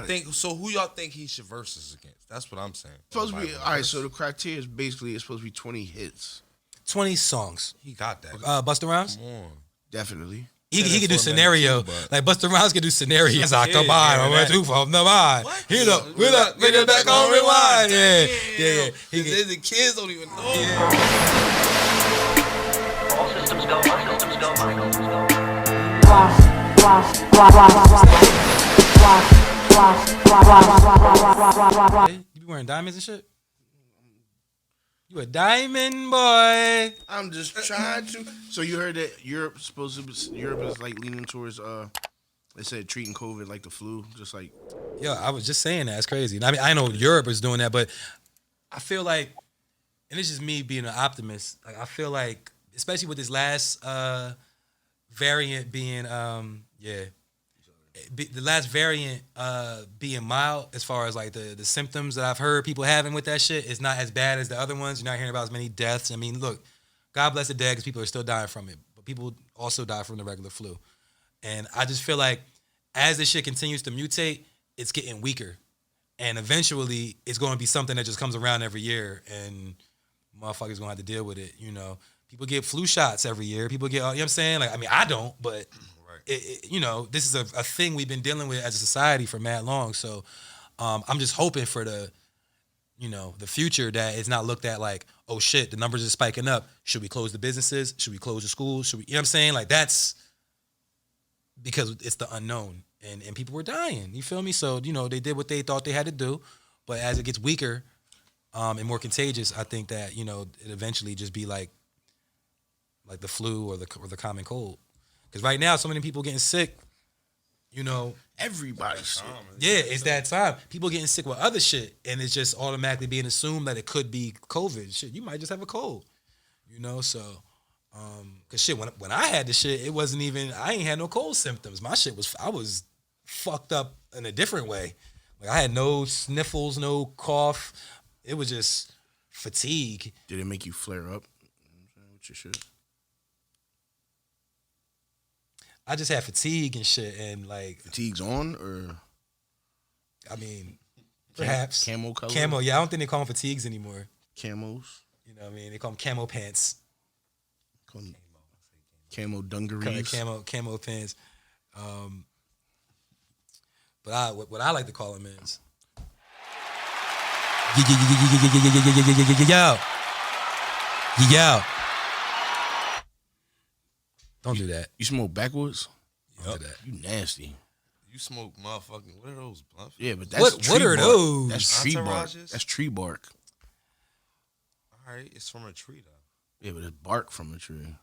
think so. Who y'all think he should versus against? That's what I'm saying. Supposed to be all right. So the criteria is basically it's supposed to be 20 hits. 20 songs. He got that. Busta Rhymes? Come on. Definitely. He could do scenario. Like Busta Rhymes could do scenarios. Like, come on, I went too far. No mind. Here up, bring it back on rewind. Yeah. The kids don't even know. All systems go. All systems go. All systems go. You be wearing diamonds and shit? You a diamond boy. I'm just trying to. So you heard that Europe is like leaning towards they said treating COVID like the flu, just like. Yo, I was just saying that. It's crazy. I mean, I know Europe is doing that, but I feel like, and it's just me being an optimist. Like I feel like, especially with this last variant being the last variant being mild as far as like the symptoms that I've heard people having with that shit is not as bad as the other ones. You're not hearing about as many deaths. I mean, look, God bless the dead because people are still dying from it, but people also die from the regular flu. And I just feel like as this shit continues to mutate, it's getting weaker. And eventually it's going to be something that just comes around every year and motherfuckers going to have to deal with it, you know. People get flu shots every year. People get, you know what I'm saying? Like, I mean, I don't, but you know, this is a thing we've been dealing with as a society for mad long. So I'm just hoping for the future that it's not looked at like, oh shit, the numbers are spiking up. Should we close the businesses? Should we close the schools? Should we, you know what I'm saying? Like that's because it's the unknown and people were dying. You feel me? So, you know, they did what they thought they had to do. But as it gets weaker and more contagious, I think that, you know, it eventually just be like the flu or the common cold. Because right now, so many people getting sick, you know. Everybody's sick. Yeah, it's that time. People getting sick with other shit, and it's just automatically being assumed that it could be COVID. Shit, you might just have a cold, you know. So, because shit, when I had the shit, it wasn't even. I ain't had no cold symptoms. My shit was. I was fucked up in a different way. Like I had no sniffles, no cough. It was just fatigue. Did it make you flare up with your shit? I just had fatigue and shit, and like fatigue's on, or I mean, perhaps camo color. Camo, yeah. I don't think they call them fatigues anymore. Camos. You know what I mean? They call them camo pants. Camo dungarees. Camo pants. But what I like to call them is yo. Don't do that. You smoke backwards? Don't do that. You nasty. You smoke motherfucking, what are those blunts? Yeah, but that's what are bark. those? That's tree bark. Entourages? That's tree bark. All right, it's from a tree though. Yeah, but it's bark from a tree.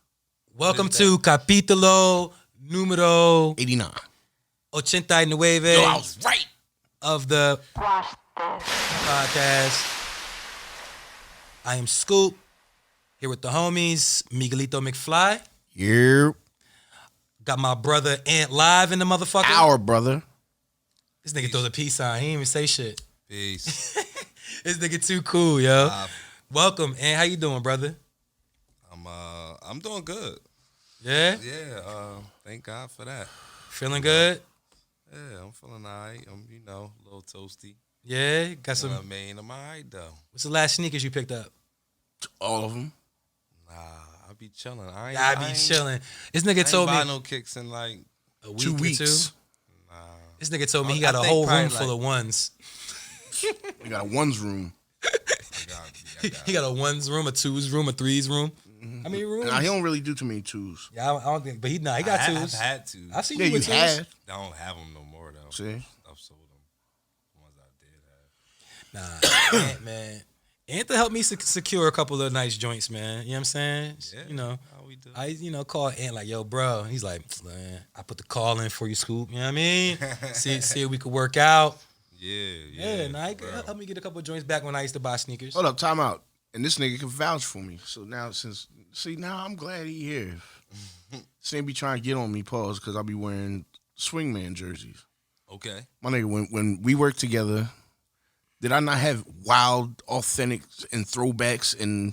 Welcome to capítulo número 89. 89. Yo, I was right. Of the podcast. I am Scoop. Here with the homies, Miguelito McFly. Yeah. Got my brother Ant live in the motherfucker. Our brother. This nigga throws a peace sign. He ain't even say shit. Peace. This nigga too cool, yo. Welcome, Ant. How you doing, brother? I'm doing good. Yeah? Yeah, thank God for that. Feeling good? Yeah, I'm feeling all right. I'm, you know, a little toasty. Yeah? Got some... I mean, I'm all right, though. What's the last sneakers you picked up? All of them. Nah, I be chilling. I be chilling. This nigga told me... I ain't buy no kicks in like a week 2 weeks. Or two. Nah. This nigga told me he got a whole room full of ones. He got a ones room. He got a ones room, a twos room, a threes room. How many rooms? Nah, he don't really do too many twos. Yeah, I don't think, but he got twos. I've had twos. I've seen Yeah, you with you twos. had. I don't have them no more though. See? I've sold them. The ones I did have. Nah, Ant, man. Ant to help me secure a couple of nice joints, man. You know what I'm saying? Yeah, you know, how we do. I call Ant like, yo, bro. And he's like, man, I put the call in for you, Scoop. You know what I mean? see if we could work out. Yeah. Nah, help me get a couple of joints back when I used to buy sneakers. Hold up, time out. And this nigga can vouch for me. So now now I'm glad he here. This be trying to get on me, pause, because I'll be wearing swingman jerseys. Okay. My nigga, when we worked together, did I not have wild, authentic, and throwbacks? And you know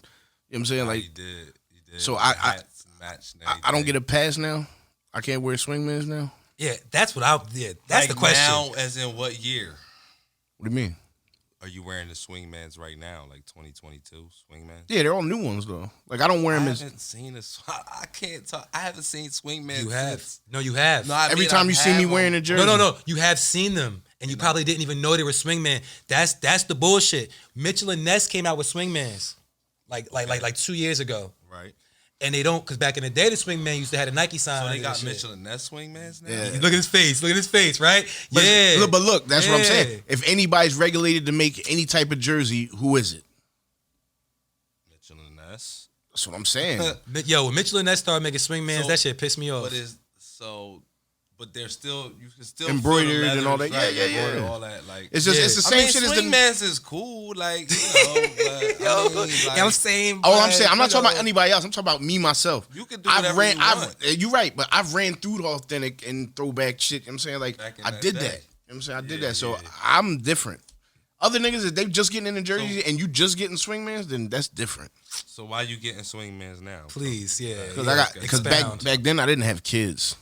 what I'm saying? Like, you did. So Hats matched and I don't everything. get a pass now. I can't wear swingmans now. Yeah, that's what that's the question. Now, as in what year? What do you mean? Are you wearing the swingmans right now, like 2022 swingmans? Yeah, they're all new ones though. Like I don't wear I them as haven't seen this. I can't talk. I haven't seen swingmans. You have. Since. No, you have. No, I every mean, time I you see me have wearing a them. jersey. No. You have seen them, and you probably didn't even know they were swingman. That's the bullshit. Mitchell and Ness came out with swingmans, like 2 years ago, Right. and they don't because back in the day the swingman used to have a Nike sign. So under they that got shit. Mitchell and Ness swingmans now. Yeah. Look at his face. Look at his face. Right? But, yeah. but look, that's what I'm Yeah. saying. If anybody's regulated to make any type of jersey, who is it? Mitchell and Ness. That's what I'm saying. Yo, when Mitchell and Ness started making swingmans, So- that shit pissed me off. But they're still you can still Embroidered feel the and all leathers, that. right, Yeah. embroidered, all that. Like It's just Yeah. it's the I same mean, shit as the. swingmans is cool, like but I'm saying, Oh, I'm saying I'm not you talking know, about anybody else. I'm talking about me myself. You can do whatever you want. You're right, but I've ran through the authentic and throwback shit. You know what I'm saying, like Back in I that did day. that. You know what I'm saying, I did Yeah, that. So yeah. I'm different. Other niggas, if they just getting in the jersey and you just getting swingmans, then that's different. So why you getting swingmans now? Please, yeah. Because back back then I didn't have kids.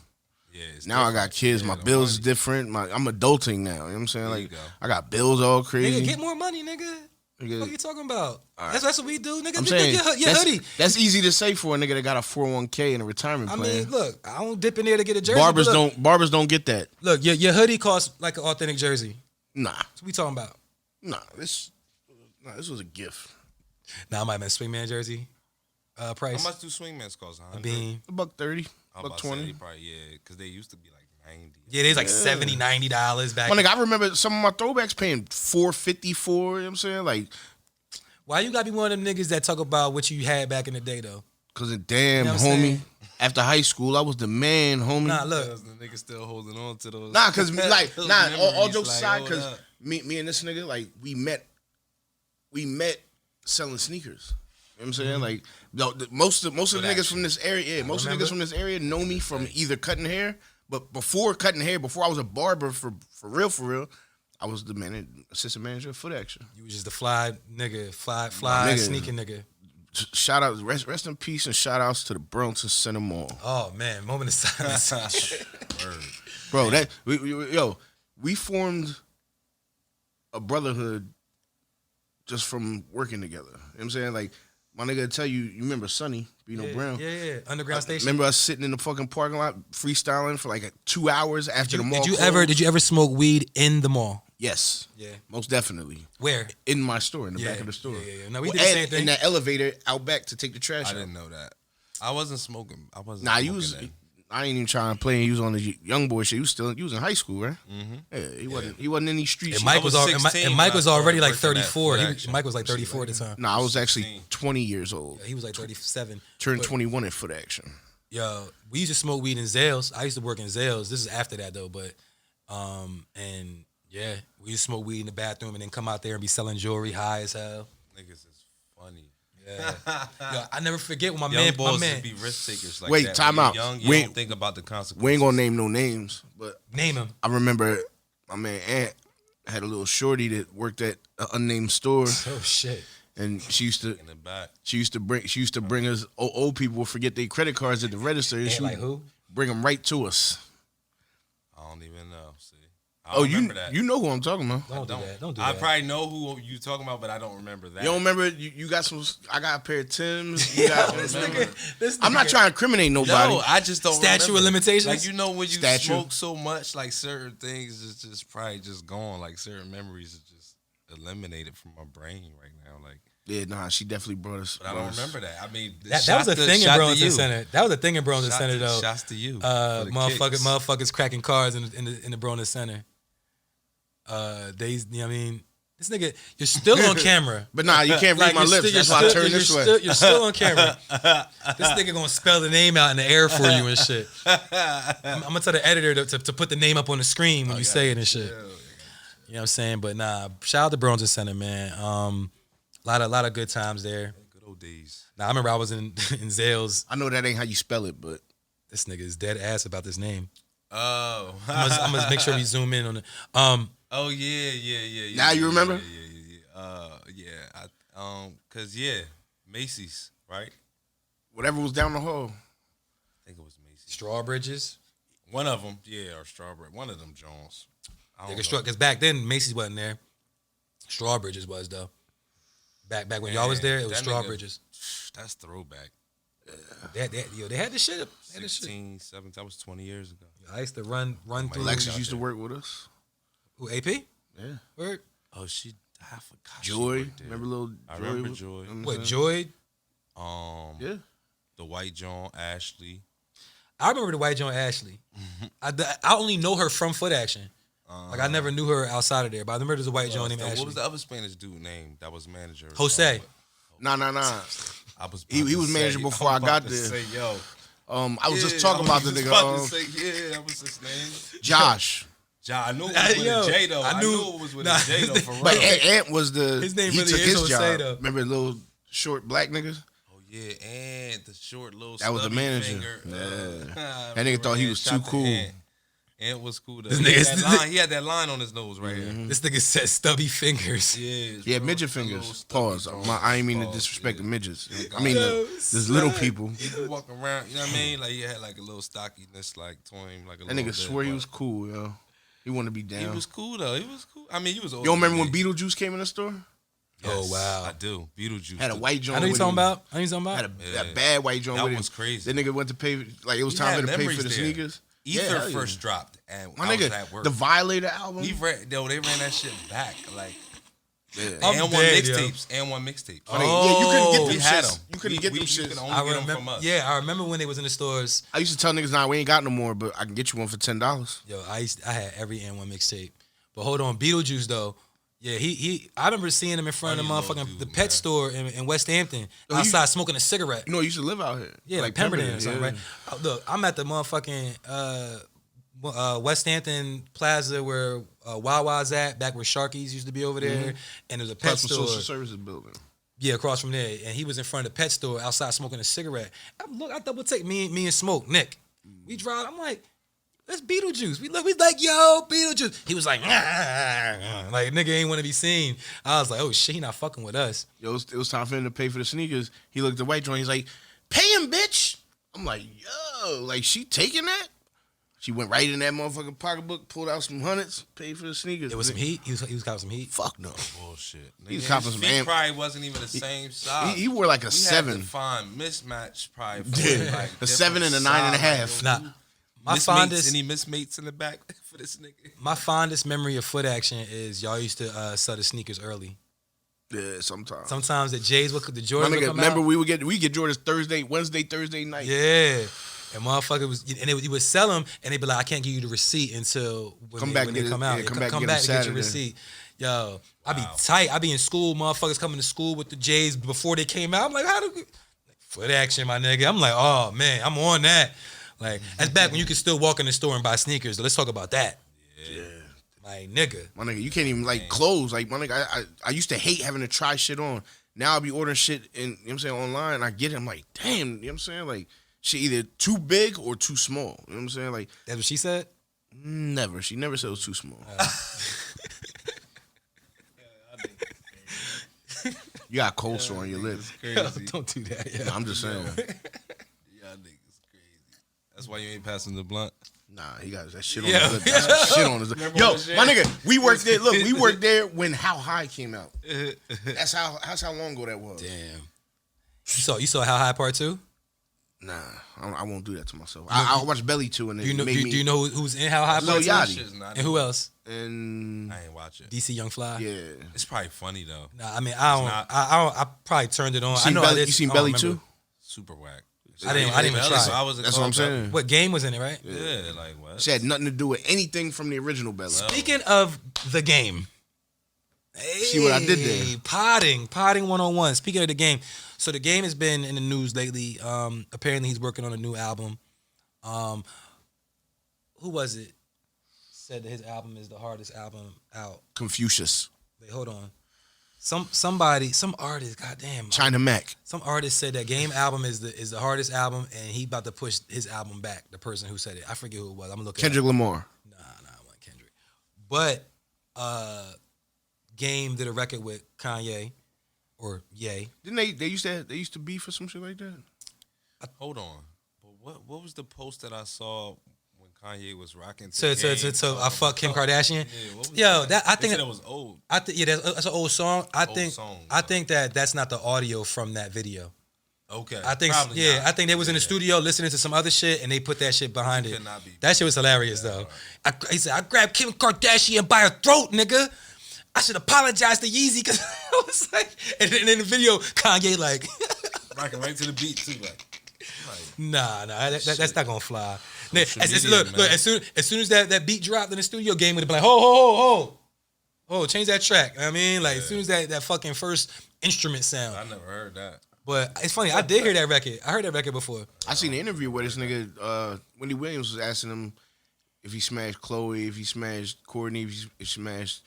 Yeah, it's Now I different. got kids. Yeah, My the bills is money. different. I'm adulting now. You know what I'm saying? There you Like go. I got bills all crazy. Nigga, get more money, nigga. Nigga, What are you talking about? right. That's what we do, nigga. I'm Nigga, saying your that's, hoodie. that's easy to say for a nigga that got a 401k and a retirement I plan. mean, look, I don't dip in there to get a jersey. barbers but look, don't get that. Look, your hoodie costs like an authentic jersey. Nah, That's what we talking about. this was a gift. Now I might have a swingman jersey. Price. How much do swingmans cost? A 100? bean. $130, I'm about to $120. say probably because they used to be like 90. Yeah, there's like $70, $90 back. My nigga, I remember some of my throwbacks paying $450 for. You know what I'm saying? Like, Why you gotta be one of them niggas that talk about what you had back in the day though? cause damn, You know what I'm homie. saying? After high school, I was the man, homie. Nah, look. Because the nigga still holding on to those. Nah, cause like, those all memories, jokes like, aside, hold cause up. me and this nigga, like, we met selling sneakers. You know what I'm saying? Like, most of the niggas from this area, most of the niggas from this area know me from either cutting hair, but before cutting hair, before I was a barber for real, I was the assistant manager of Foot Action. You was just the fly nigga, fly nigga. sneaking nigga. Shout out, rest in peace, and shout outs to the Burlington Center Mall. Oh man, moment of silence. Bro, we formed a brotherhood just from working together. You know what I'm saying? Like, my nigga tell you remember Sonny, Bino Brown? Yeah. Underground station. Remember us sitting in the fucking parking lot freestyling for like 2 hours after the mall closed? Did you ever smoke weed in the mall? Yes. Yeah. Most definitely. Where? In my store, in the back of the store. Yeah. No, we did the same thing. In that elevator out back to take the trash I out. didn't know that. I wasn't smoking. Nah, you was... then. I ain't even trying to play. He was on the young boy shit. You was in high school, right? Mm-hmm. Yeah, he wasn't in these streets. And Mike was was 16 and Mike when was I already started like working at 34. Foot Action. Mike was like 34 at the time. No, I was actually 16. 20 years old. He was like 37. Turned But, 21 at Foot Action. Yo, we used to smoke weed in Zales. I used to work in Zales. This is after that though, but and yeah, we used to smoke weed in the bathroom and then come out there and be selling jewelry high as hell. Niggas is funny. Yeah. Yo, I never forget when my Young man, boys just be risk takers like Wait, that. time When out. you're young, We you ain't- don't think about the consequences. We ain't gonna name no names, but name him. I remember my man Aunt had a little shorty that worked at an unnamed store, Oh shit. and she used to in the back. bring us old people would forget their credit cards at the register, and she Like would who? bring them right to us. I don't even know. See, I Oh, don't you remember that. you know who I'm talking about? Don't do that. Don't do I that. probably know who you talking about, but I don't remember that. You don't remember? You got some? I got a pair of Timbs. You got, This I'm not nigga- trying to incriminate nobody. No, I just don't. Statute of remember. limitations? Like you know when you Statute. smoke so much, like certain things is just probably just gone. Like certain memories are just eliminated from my brain right now. Like, Yeah, nah, she definitely brought us. but I don't remember that. I mean, That was a thing in Burlington Center. That was a thing in Burlington Center though. Shots to you. Motherfuckers cracking cars in the Burlington Center. You know what I mean? This nigga, you're still on camera. But nah, you can't read my you're lips. still- That's you're why I still- turn you're this way. still- You're still on camera. This nigga gonna spell the name out in the air for you and shit. I'm gonna tell the editor to put the name up on the screen when you say it and shit. You know what I'm saying? But nah, shout out to Burlington Center, man. Lot of good times there. Good old days. Now I remember I was in in Zales. I know that ain't how you spell it, but This nigga is dead ass about this name. Oh, I'm gonna make sure we zoom in on it. oh yeah. Now you remember? Cause Macy's, right? whatever was down the hall. I think it was Macy's. Strawbridges. One of them, yeah, or Strawberry. One of them Jones. I don't know. Because back then Macy's wasn't there. Strawbridges was though. Back when y'all was there, it was that nigga- Strawbridges. That's throwback. They had this shit. They had this shit. 16, 17, that was 20 years ago. I used to run through. Alexis used to work with us. Who, AP? Yeah. Word? Oh, I forgot. she Joy. worked there. Remember little Joy? I remember was- Joy. you know I'm What, saying? Joy? Yeah. The White John, Ashley. I remember the white Joan Ashley. I only know her from Foot Action. Like I never knew her outside of there, but I remember there's a white Joan named Ashley. What was the other Spanish dude name that was manager? Jose. Nah. I was. He was manager before I got there. Say, yo. I was just talking about the nigga. Yeah, that was his name. Josh. I knew it was with a J though. I knew it was with a J though for real. But Ant was the. His name he really took is his Jose, job. though. Remember the little short black niggas? Oh yeah, and the short little. That was the stubby manager. Finger. Yeah. That nigga thought he was Shout too to cool. Ant was cool though. This He had, nigga's- that line, he had that line on his nose right here. This nigga said stubby fingers. Yeah, midget fingers. Pause. I ain't mean to disrespect the midgets. I mean, there's little people. He could walk around, you know what I mean? Like he had like a little stockiness, like to him, like a That little nigga bit, swear he but was cool, yo. He wanted to be He down. was cool though. He was cool. I mean, you was old. You don't remember when Beetlejuice came in the store? Oh, wow. I do. Beetlejuice Had a white joint. I know you with talking him. about. I know you talking Had about. a that bad white joint That with him. was crazy. That nigga went to pay. Like it was We time had for to pay for memories the there. sneakers. Ether hell yeah. first dropped, and My I was nigga, at work. the Violator album. they ran that shit back, like Yeah. I'm and one dead, yo. mixtapes, and one mixtapes. Yeah, you couldn't get we them had shits. them. You couldn't get them You shits. could only I get them remember. from us. Yeah, I remember when they was in the stores. I used to tell niggas, nah, we ain't got no more, but I can get you one for $10. Yo, I had every N1 mixtape. But hold on, Beetlejuice though. Yeah, I remember seeing him in front of the Funny little motherfucking dude, the pet man. store in West Hampton, Yo, outside smoking a cigarette. You know, he used to live out here. Yeah, like Pemberton or something, yeah. right? Look, I'm at the motherfucking West Hampton Plaza where Wawa's at, back where Sharky's used to be over there, and there's a pet Plus the store. social services building. Yeah, across from there, and he was in front of the pet store outside smoking a cigarette. I double take me and Smoke Nick. We drive. I'm like, that's Beetlejuice. We like, yo, Beetlejuice. He was like, like nigga ain't want to be seen. I was like, oh shit, he not fucking with us. Yo, it was time for him to pay for the sneakers. He looked at the white joint. He's like, pay him, bitch. I'm like, yo, like she taking that? She went right in that motherfucking pocketbook, pulled out some hundreds, paid for the sneakers. It was some heat. He was copping some heat. Fuck no. Bullshit. He was Nigga, copping his some feet amp. probably wasn't even the same size. He wore like a we 7. had to find mismatch probably. For Yeah, like a 7 and a different 9.5. size. Nah, my Mismates, fondest any mismates in the back for this nigga? my fondest memory of Foot Action is y'all used to sell the sneakers early. Yeah, sometimes. Sometimes the J's would the My Jordans would nigga, come remember out. we get Jordans Wednesday, Thursday night. Yeah. And motherfucker was, and you would sell them, and they'd be like, I can't give you the receipt until when they get it- come out. yeah, Yeah, come come back and back get to it get your Saturday. receipt. Yo, I be tight. I be in school, motherfuckers coming to school with the J's before they came out. I'm like, how do we? Foot Action, my nigga. I'm like, oh man, I'm on that. Like, that's back when you could still walk in the store and buy sneakers. Let's talk about that. Yeah. Like, nigga. My nigga, you can't even like clothes. Like my nigga, I used to hate having to try shit on. Now I be ordering shit in, you know what I'm saying, online. I get it. I'm like, damn, you know what I'm saying? Like, shit either too big or too small. You know what I'm saying? Like, That's what she said? never. She never said it was too small. You got cold sore on your lips. Crazy. Don't do that. Yeah. I'm just saying. Y'all niggas crazy. That's why you ain't passing the blunt. Nah, he got that shit on Yeah. his lip. That's some shit on his lip. Yo, my nigga, we worked there. Look, we worked there when How High came out. That's how long ago that was. Damn. You saw How High Part 2? Nah, I won't do that to myself. I'll watch Belly 2 and then Do you know, made do, me. do you know who's in How High Lil Part 2? Yachty. Shit's not And who else? And I ain't watch it. DC Young Fly? yeah, It's probably funny though. Nah, I mean, I probably turned it on. I know you seen Belly 2? Super whack. I didn't even try So it. I wasn't That's what I'm called saying. What Game was in it, right? Yeah, like what? She had nothing to do with anything from the original Belly. Speaking of the game. Hey, See what I did there? Potting 101. Speaking of the game. So the game has been in the news lately. Apparently he's working on a new album. Who was it? Said that his album is the hardest album out. Confucius, Wait, hold on. Some artist, goddamn. China Mac. Some artist said that Game album is the hardest album, and he about to push his album back. The person who said it, I forget who it was. I'm gonna look. Kendrick Lamar. Nah, I want Kendrick. But Game did a record with Kanye, or Ye. Didn't they used to beef for some shit like that? Hold on. But what was the post that I saw when Kanye was rocking. So I fuck Kim Kardashian. Yeah, what was Yo, that? I They think said it was old. that's an old song. I think song, that's not the audio from that video. Okay. I think Probably yeah, not. I think they was in the studio listening to some other shit and they put that shit behind it. Could not be. That shit was hilarious though. He said I grabbed Kim Kardashian by her throat, nigga. I should apologize to Yeezy because I was like, and then in the video, Kanye like, Rocking right to the beat too, like nah, that's not gonna fly. Social media, Look, man. as soon as that beat dropped in the studio, Game would have been like, ho, change that track. I mean, like as soon as that fucking first instrument sound. I never heard that. But it's funny, I did hear that record. I heard that record before. I seen an interview where this nigga Wendy Williams was asking him if he smashed Chloe, if he smashed Courtney, if he smashed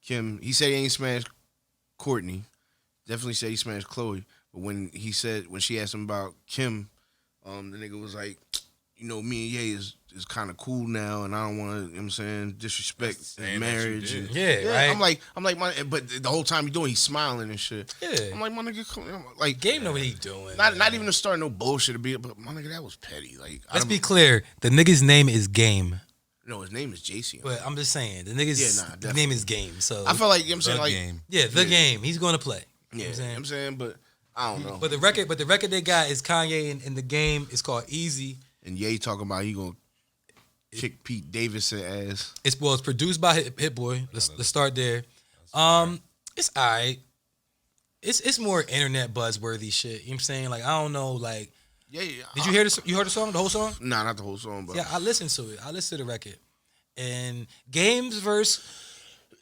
Kim. He said he ain't smashed Courtney. Definitely said he smashed Chloe. But when she asked him about Kim, the nigga was like, you know, me and Ye is kind of cool now, and I don't want to, you know what I'm saying, disrespect saying in that you marriage. did. And, Yeah, right. I'm like, but the whole time he's smiling and shit. Yeah. I'm like, my nigga, like, Game know what he doing. not even to start no bullshit to be, but my nigga, that was petty. Like, Let's be clear. The nigga's name is Game. No, his name is JC. But I'm just saying, the nigga's name is Game. So I feel like, you know what I'm saying, The like, game. yeah, the game. He's going to play. yeah, You know what I'm saying? but I don't know. But the record they got is Kanye and the game. It's called Easy. And Ye talking about he gonna kick Pete Davidson ass. It's produced by Hit Boy. Let's start there. It's alright. It's more internet buzzworthy shit. You know what I'm saying? Like I don't know. Like, Yeah. did you hear this? You heard the song? The whole song? Nah, not the whole song, but Yeah, I listened to it. I listened to the record. And Game's verse,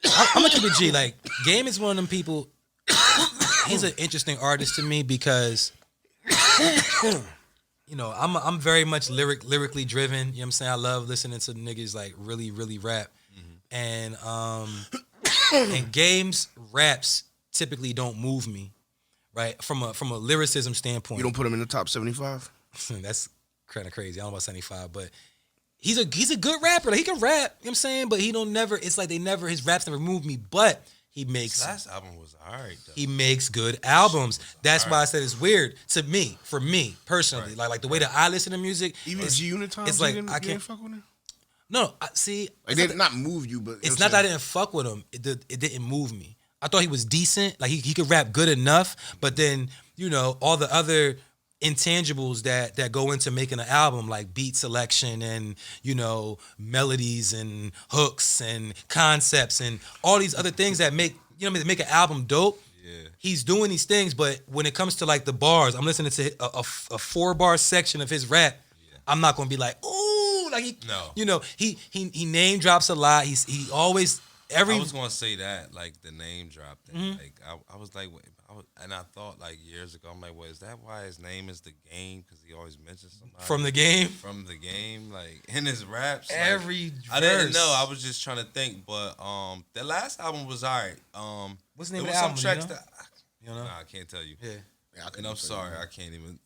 I'm gonna keep it G. Like Game is one of them people. He's an interesting artist to me because, you know, I'm very much lyrically driven. You know what I'm saying? I love listening to niggas like really, really rap. And Game's raps typically don't move me, right? From a lyricism standpoint. you don't put him in the top 75. That's kind of crazy. I don't know about 75, but he's a good rapper. Like, he can rap, you know what I'm saying? But it's like his raps never move me, but he makes His last album was alright though. he makes good albums. That's why I said it's weird to me, for me personally. Like the way that I listen to music. Even G Unit times, it's like you I didn't can't fuck with him. No, see, Like they did not move you, but it's not that I didn't fuck with him. It didn't move me. I thought he was decent. Like he could rap good enough, but then, you know, all the other intangibles that go into making an album, like beat selection and, you know, melodies and hooks and concepts and all these other things that make, you know, make an album dope. Yeah. He's doing these things, but when it comes to like the bars, I'm listening to a 4-bar section of his rap. I'm not gonna be like, ooh, like you know, he name drops a lot. He always I was gonna say that, like the name drop thing. Like I was like, and I thought like years ago, I'm like, well, is that why his name is The Game? Because he always mentions somebody from the game. From the game, like in his raps. Every I didn't verse. know. I was just trying to think, but the last album was alright. What's the name there of the was album? some tracks You know? Nah, I can't tell you. Yeah. And I'm sorry, I can't even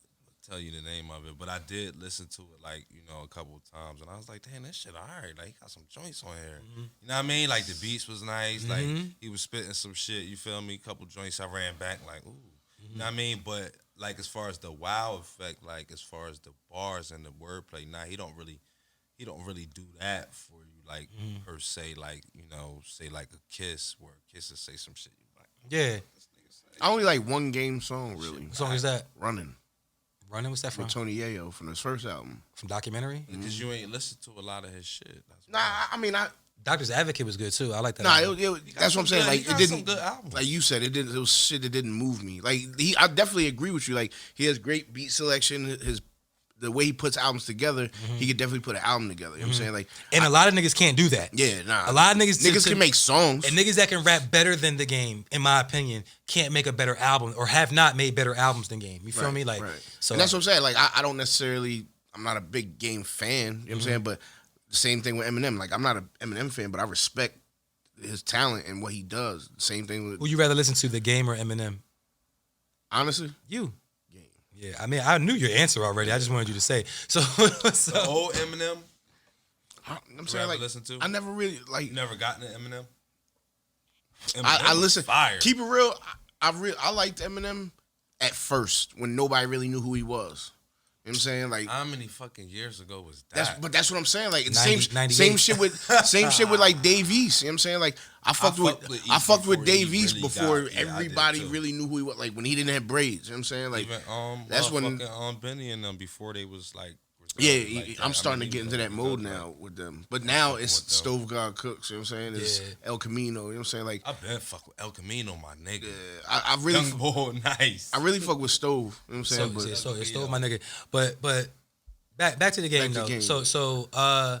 tell you the name of it, but I did listen to it like, you know, a couple of times, and I was like, damn, this shit alright. Like, he got some joints on here. You know what I mean? Like the beats was nice. Like he was spitting some shit. You feel me? Couple joints I ran back like, ooh. You know what I mean? But like as far as the wow effect, like as far as the bars and the wordplay, he don't really do that for you, like per se, like, you know, say like a Kiss, where Kiss will say some shit. You like, Yeah. this nigga say. I only like one Game song really. What song is that? Running Running? What's that from? with Tony Yayo from his first album. From Documentary? Because you ain't listened to a lot of his shit. That's Nah, I mean Doctor's Advocate was good too. I like that. Nah, album. that's what I'm saying. good- Like he it got didn't. some good albums. Like you said, it didn't. It was shit that didn't move me. Like I definitely agree with you. Like he has great beat selection. The way he puts albums together, he could definitely put an album together. You know what I'm saying? Like, And a lot of niggas can't do that. yeah, nah. A lot of niggas can make songs. And niggas that can rap better than the game, in my opinion, can't make a better album or have not made better albums than game. You feel me? Like, so and that's what I'm saying. Like I don't necessarily. I'm not a big Game fan. You know what I'm saying? But the same thing with Eminem. Like I'm not an Eminem fan, but I respect his talent and what he does. Same thing with would you rather listen to the game or Eminem? honestly. You. Yeah, I mean, I knew your answer already. I just wanted you to say. So, the old Eminem. I'm saying like listen to? I never really like. You never gotten to Eminem? I was listen. Fire. Keep it real. I liked Eminem at first when nobody really knew who he was. You know what I'm saying? Like how many fucking years ago was that? that's what I'm saying. Like 98. same shit with like Dave East. You know what I'm saying? Like I fucked with Dave East really before got- yeah, I did everybody too. really knew who he was. Like when he didn't have braids. You know what I'm saying? Like Even that's when Benny and them before they was like yeah, like that. I'm starting I mean, to get he into was that mode good, now like, with them. But now fucking it's with them. Stove God Cooks. You know what I'm saying? It's Yeah. El Camino. You know what I'm saying? Like I been fuck with El Camino, my nigga. I really Young boy, nice. I really fuck with Stove. You know what I'm saying? So it's still my nigga. But back to the game Back to though. game. So I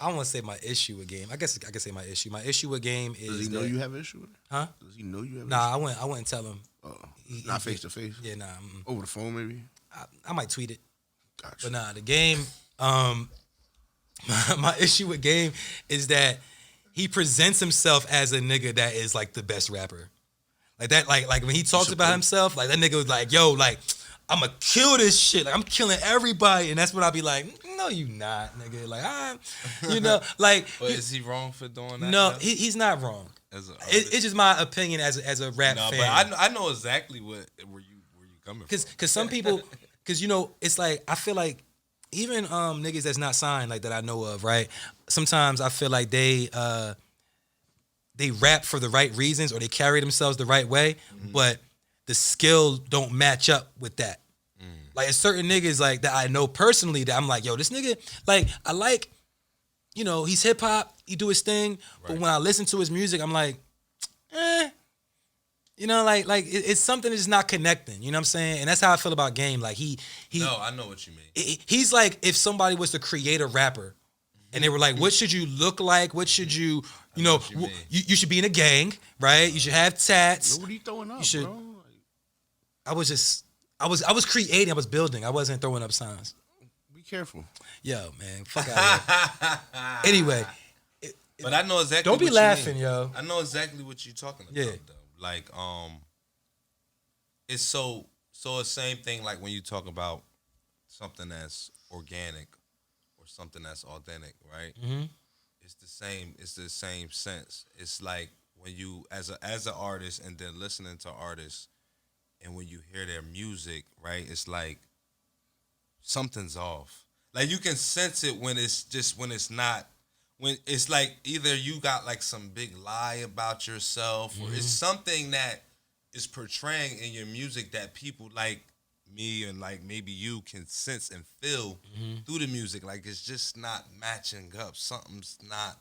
don't want to say my issue with game. I guess I can say my issue. My issue with game is Does he know you have an issue with it? Huh? Does he know you have an Nah, I wouldn't tell him. issue? Not face to face. Yeah, nah. Over the phone, maybe. I might tweet it. Gotcha. But nah, the game. My issue with game is that he presents himself as a nigga that is like the best rapper. Like that, like when he talks about himself, like that nigga was like, yo, like I'ma kill this shit. Like I'm killing everybody, and that's what I'll be like. No, you not, nigga. Like like. But is he wrong for doing that? No, though? he's not wrong. As a It's just my opinion as a rap no, fan. but I know exactly where you coming from. Cause some people, cause it's like I feel like even niggas that's not signed like that I know of, right? Sometimes I feel like they rap for the right reasons or they carry themselves the right way, but the skill don't match up with that. Like it's certain niggas like that I know personally that I'm like, yo, this nigga, like I like, he's hip hop, he do his thing, but when I listen to his music, I'm like, it's something that's not connecting. You know what I'm saying? And that's how I feel about Game. Like he. No, I know what you mean. He's like if somebody was to create a rapper, and they were like, "What should you look like? What should you, you should be in a gang, right? You should have tats." What are you throwing up, should- bro? I was creating. I was building. I wasn't throwing up signs. Be careful. Yo, man, fuck out of here. Anyway, But I know exactly. don't be what you laughing, mean. yo. I know exactly what you're talking about. Yeah. Though. Like, it's so the same thing. Like when you talk about something that's organic or something that's authentic, right? Mm-hmm. It's the same. It's the same sense. It's like when you as an artist and then listening to artists, and when you hear their music, right? It's like something's off. Like you can sense it when it's not. When it's like either you got like some big lie about yourself or it's something that is portraying in your music that people like me and like maybe you can sense and feel through the music. Like it's just not matching up. Something's not.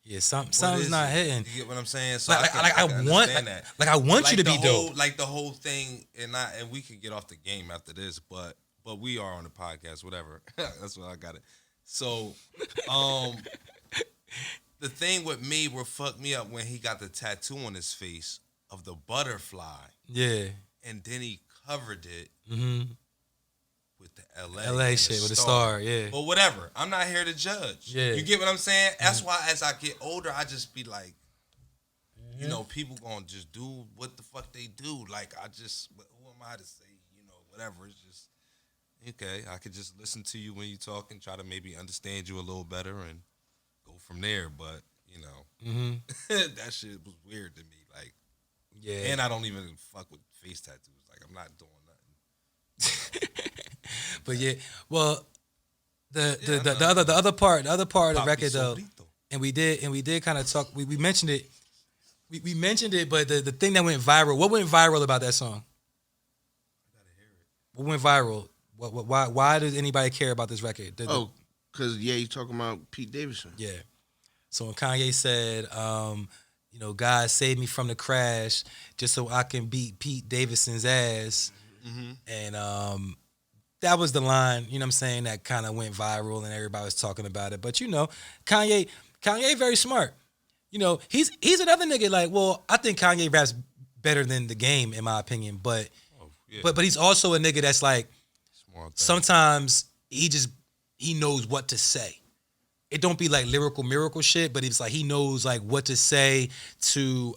Yeah, something's not hitting. You get what I'm saying? So I want that. Like I want you to be whole, dope. Like the whole thing, and we can get off the game after this, but we are on the podcast, whatever. That's what I got it. So, the thing with me what fucked me up when he got the tattoo on his face of the butterfly. Yeah. And then he covered it with the LA LA shit with the star, yeah. But whatever. I'm not here to judge. Yeah. You get what I'm saying? That's why as I get older, I just be like, people gonna just do what the fuck they do. Like who am I to say, whatever. It's just okay. I could just listen to you when you talk and try to maybe understand you a little better and go from there. But that shit was weird to me. Like, yeah. And I don't even fuck with face tattoos. Like, I'm not doing nothing. But yeah, well, the other part of the record though, and we did kind of talk. We mentioned it. We mentioned it, but the thing that went viral. What went viral about that song? I gotta hear it. What went viral? Why does anybody care about this record? Because you talking about Pete Davidson. Yeah. So when Kanye said, God saved me from the crash just so I can beat Pete Davidson's ass. And that was the line, you know what I'm saying, that kind of went viral and everybody was talking about it. But Kanye very smart. He's another nigga like, well, I think Kanye raps better than The Game in my opinion, but but he's also a nigga that's like sometimes he knows what to say. It don't be like lyrical miracle shit, but it's like he knows like what to say to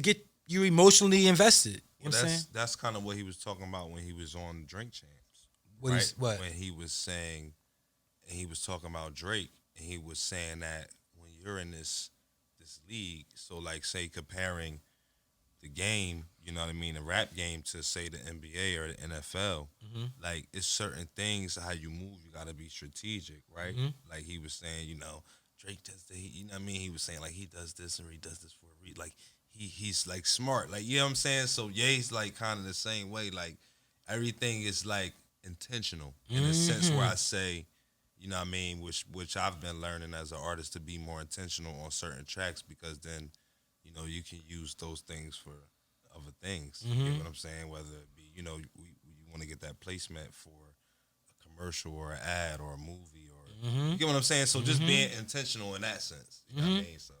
get you emotionally invested. You know what I'm saying? That's kind of what he was talking about when he was on Drink Champs. What? When he was saying, and he was talking about Drake, and he was saying that when you're in this league, so like say comparing the game, you know what I mean, the rap game to say the NBA or the NFL, like it's certain things how you move, you gotta be strategic, right? Like he was saying, you know, Drake does the, you know what I mean? He was saying like he does this and he does this for a reason. Like he's like smart, like you know what I'm saying. So Ye's like kind of the same way. Like everything is like intentional in a sense where I say, you know what I mean, which I've been learning as an artist to be more intentional on certain tracks because then, you know, you can use those things for other things. You get what I'm saying? Whether it be, you know, you want to get that placement for a commercial or an ad or a movie or you get what I'm saying? So just being intentional in that sense. You know what I mean? So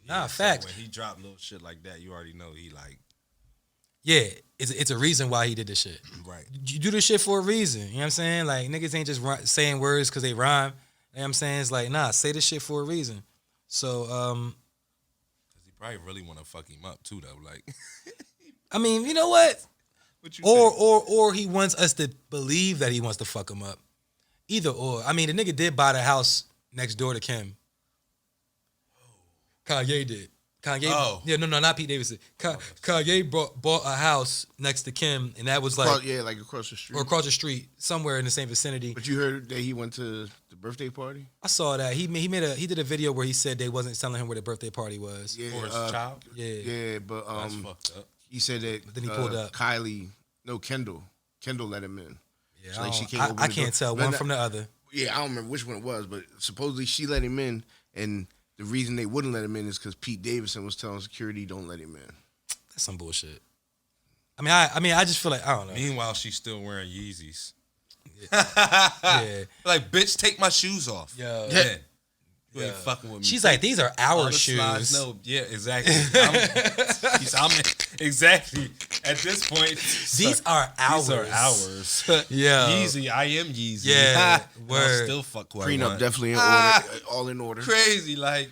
Nah, so facts. when he dropped little shit like that, you already know he like Yeah, it's a reason why he did this shit. right. You do this shit for a reason. You know what I'm saying? Like, niggas ain't just saying words because they rhyme. You know what I'm saying? It's like, nah, say this shit for a reason. So, Cause he probably really want to fuck him up too, though. Like, I mean, you know what? what you Or think? or he wants us to believe that he wants to fuck him up. Either or. I mean, the nigga did buy the house next door to Kim. Kanye did. Kanye, yeah, no, not Pete Davidson. Kanye bought a house next to Kim, and that was like, like across the street, or across the street, somewhere in the same vicinity. But you heard that he went to the birthday party? I saw that he did a video where he said they wasn't telling him where the birthday party was. Yeah, For his child? Yeah, but That's fucked up. he said that But then he pulled up. Kendall let him in. Yeah, So, like, she came I over the can't door. tell one from the other. Yeah, I don't remember which one it was, but supposedly she let him in, and the reason they wouldn't let him in is because Pete Davidson was telling security, "Don't let him in." That's some bullshit. I mean, I just feel like I don't know. Meanwhile, she's still wearing Yeezys. Yeah, Like, bitch, take my shoes off. Yo. Yeah. You ain't fucking with me. She's like, these are All our the slides, shoes. no, yeah, exactly. Exactly. At this point, These are ours. These are ours. Yeah. Yeezy, I am Yeezy. Yeah, And word. I'll still fuck who I Prenup want. definitely in order, all in order. Crazy, like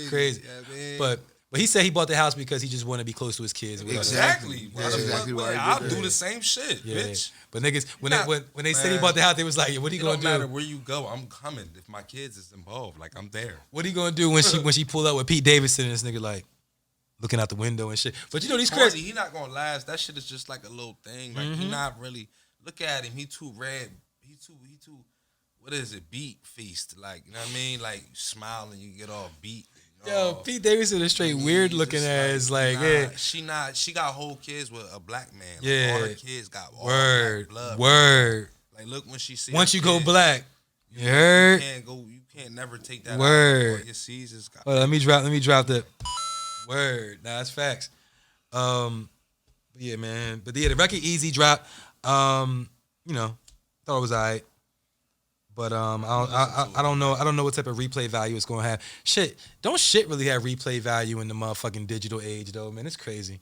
Crazy. Yeah, man. But he said he bought the house because he just wanted to be close to his kids. exactly. Yeah, that's exactly why I did I'll that. do the same shit, Yeah. bitch. But niggas, when Nah, they said he man. bought the house, they was like, yeah, what are you It gonna don't matter do? where you go. I'm coming. If my kids is involved, like I'm there. What are you gonna do when she pull up with Pete Davidson and this nigga like looking out the window and shit? But you know these crazy. He not gonna last. That shit is just like a little thing. Like he not really. Look at him. He too red. He too. What is it? Beat feast. Like you know what I mean? Like you smile and you get all beat. Yo, Pete Davidson is straight weird looking just ass. Like, yeah. She got whole kids with a black man. Like, Yeah. all her kids got all Word, black blood. word. Like look when she see. Once her you go kid, black, you you heard. can't go. You can't never take that. Word. Out. All your Caesars got. Hold on, let me drop the word. Nah, that's facts. Yeah, man. But yeah, the record easy drop. You know, thought it was alright. But I don't know. I don't know what type of replay value it's gonna have. Don't shit really have replay value in the motherfucking digital age though, man. It's crazy.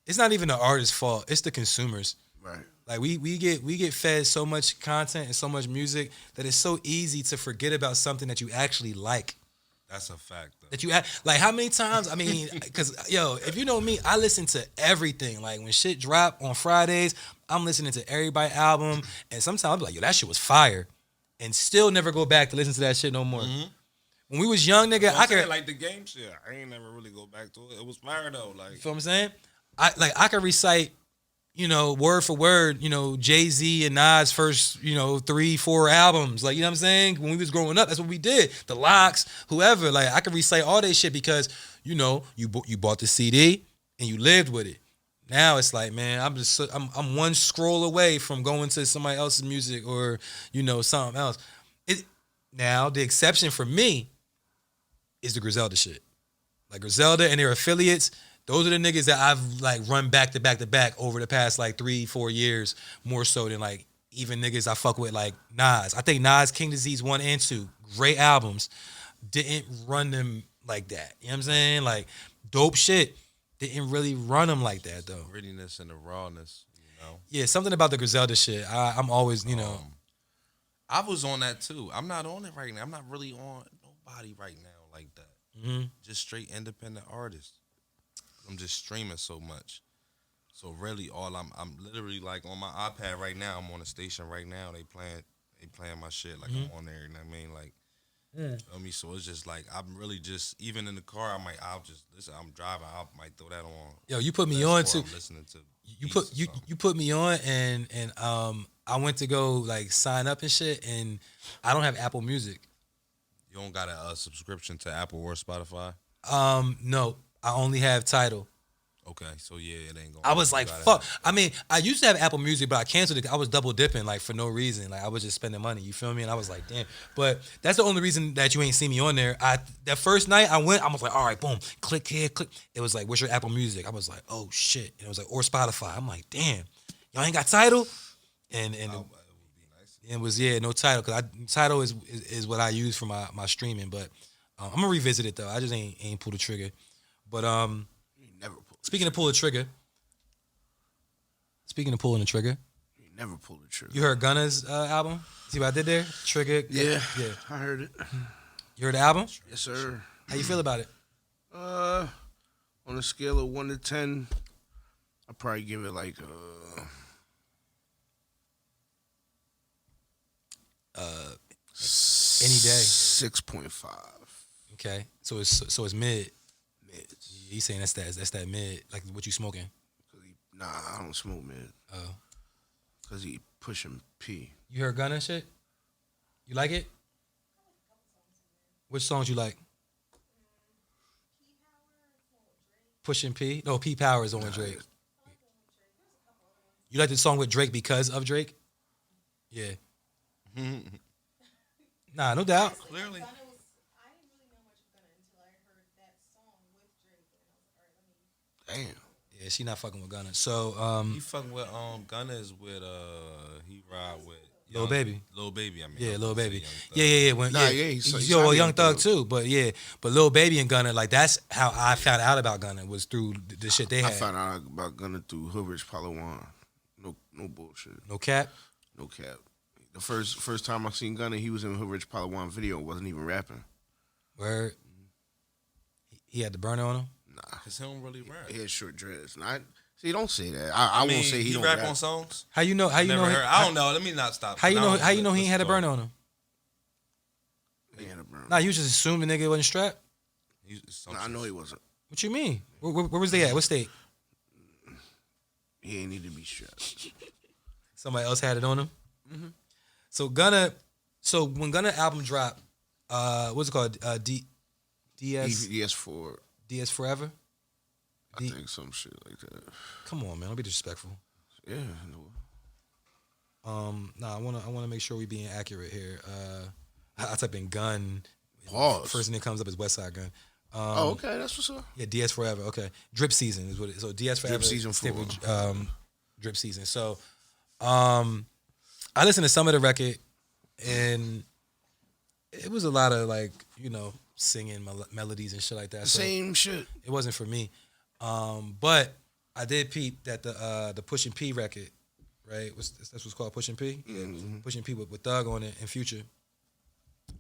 It's not even the artist's fault. It's the consumers. Right. Like we get fed so much content and so much music that it's so easy to forget about something that you actually like. That's a fact. Though. That you like how many times? I mean, because yo, if you know me, I listen to everything. Like when shit drop on Fridays, I'm listening to everybody's album, and sometimes I'm like, yo, that shit was fire, and still never go back to listen to that shit no more. When we was young, nigga, I could like the game shit. I ain't never really go back to it. It was fire though. Like you feel what I'm saying? I could recite, you know, word for word, you know, Jay-Z and Nas' first, you know, 3-4 albums. Like, you know what I'm saying? When we was growing up, that's what we did. The Locks, whoever. Like, I could recite all that shit because, you know, you bought the CD and you lived with it. Now it's like, man, I'm one scroll away from going to somebody else's music or, you know, something else. Now, the exception for me is the Griselda shit. Like, Griselda and their affiliates, those are the niggas that I've like run back to back to back over the past like 3-4 years, more so than like even niggas I fuck with like Nas. I think Nas, King Disease 1 and 2, great albums, didn't run them like that. You know what I'm saying? Like dope shit, didn't really run them like that though. grittiness and the rawness, you know. Yeah, something about the Griselda shit. I'm always, you know. I was on that too. I'm not on it right now. I'm not really on nobody right now like that. Just straight independent artists. I'm just streaming so much. So really I'm literally like on my iPad right now. I'm on a station right now. They playing my shit like I'm on there, you know what I mean? Like I mean, so it's just like I'm really just even in the car. I'll just listen. I'm driving. I might throw that on. Yo, you put me That's on where too. I'm listening to. You put me on and I went to go like sign up and shit, and I don't have Apple Music. You don't got a subscription to Apple or Spotify? No, I only have Tidal. Okay, so yeah, it ain't going. I was like, fuck. I mean, I used to have Apple Music, but I canceled it. I was double dipping, like, for no reason. Like, I was just spending money. You feel me? And I was like, damn. But that's the only reason that you ain't see me on there. That first night I went, I was like, all right, boom, click here, click. It was like, what's your Apple Music? I was like, oh shit. And it was like, or Spotify. I'm like, damn, y'all ain't got Tidal? And It would be nice. it was no Tidal, because Tidal is what I use for my streaming. But I'm gonna revisit it though. I just ain't pull the trigger. But You never pull. speaking of pull the trigger. Speaking of pulling the trigger, You never pull the trigger. you heard Gunna's album? See what I did there? Trigger. Yeah, Yeah. I heard it. You heard the album? Yes, sir. How you feel about it? On a scale of 1 to 10, I'd probably give it like Any day. 6.5. Okay. So it's mid. Mid. He's saying that's that mid, like what you smoking. Nah, I don't smoke mid. Oh. Cause he pushing P. You heard Gunna shit? You like it? Which songs you like? Pushing P? No, P Power is on Drake. You like the song with Drake because of Drake? Yeah. Nah, no doubt. Clearly, Damn. Yeah, she not fucking with Gunna. So, he fucking with Gunna is with he ride with Lil Baby. Lil Baby, I mean. Yeah, I'm Lil gonna say Baby. Young Thug. Yeah. When, Nah, yeah, yeah, he's yo, well, signed Young Young Thug Thug. too. But Lil Baby and Gunna, like that's how I found out about Gunna, was through the shit they I had. found out about Gunna through Hood Rich Palawan. No bullshit. No cap. No cap. The first time I seen Gunna, he was in a Hood Rich Palawan video. Wasn't even rapping. Word. He had the burner on him. Nah. Cause he don't really rap. He had short dreads. See, don't say that. I mean, won't say he don't rap rap. on songs. How you know? How you Never know? heard. I don't know. Let me not stop. How you I know? don't How you know he let's ain't had a go. burner on him? He had a burn. Nah, you just assumed the nigga wasn't strapped. Nah, I know he wasn't. What you mean? Where was they at? What state? He ain't need to be strapped. Somebody else had it on him. Mm-hmm. So Gunna. So when Gunna album dropped, what's it called? DS4. DS Forever. I think some shit like that. Come on, man. Don't be disrespectful. Yeah. No. Nah, I wanna make sure we being accurate here. I type in gun. Pause. First thing that comes up is Westside Gun. Oh, okay. That's what's up. Yeah, DS Forever. Okay, Drip Season is what it is. So DS Forever. Season 4. Drip Season. So, I listened to some of the record, and it was a lot of like singing melodies and shit like that. So Same shit. it wasn't for me. But I did peep that the Pushin' P record, right? That's what's called Pushin' P. Mm-hmm. Pushin' P with Thug on it and Future.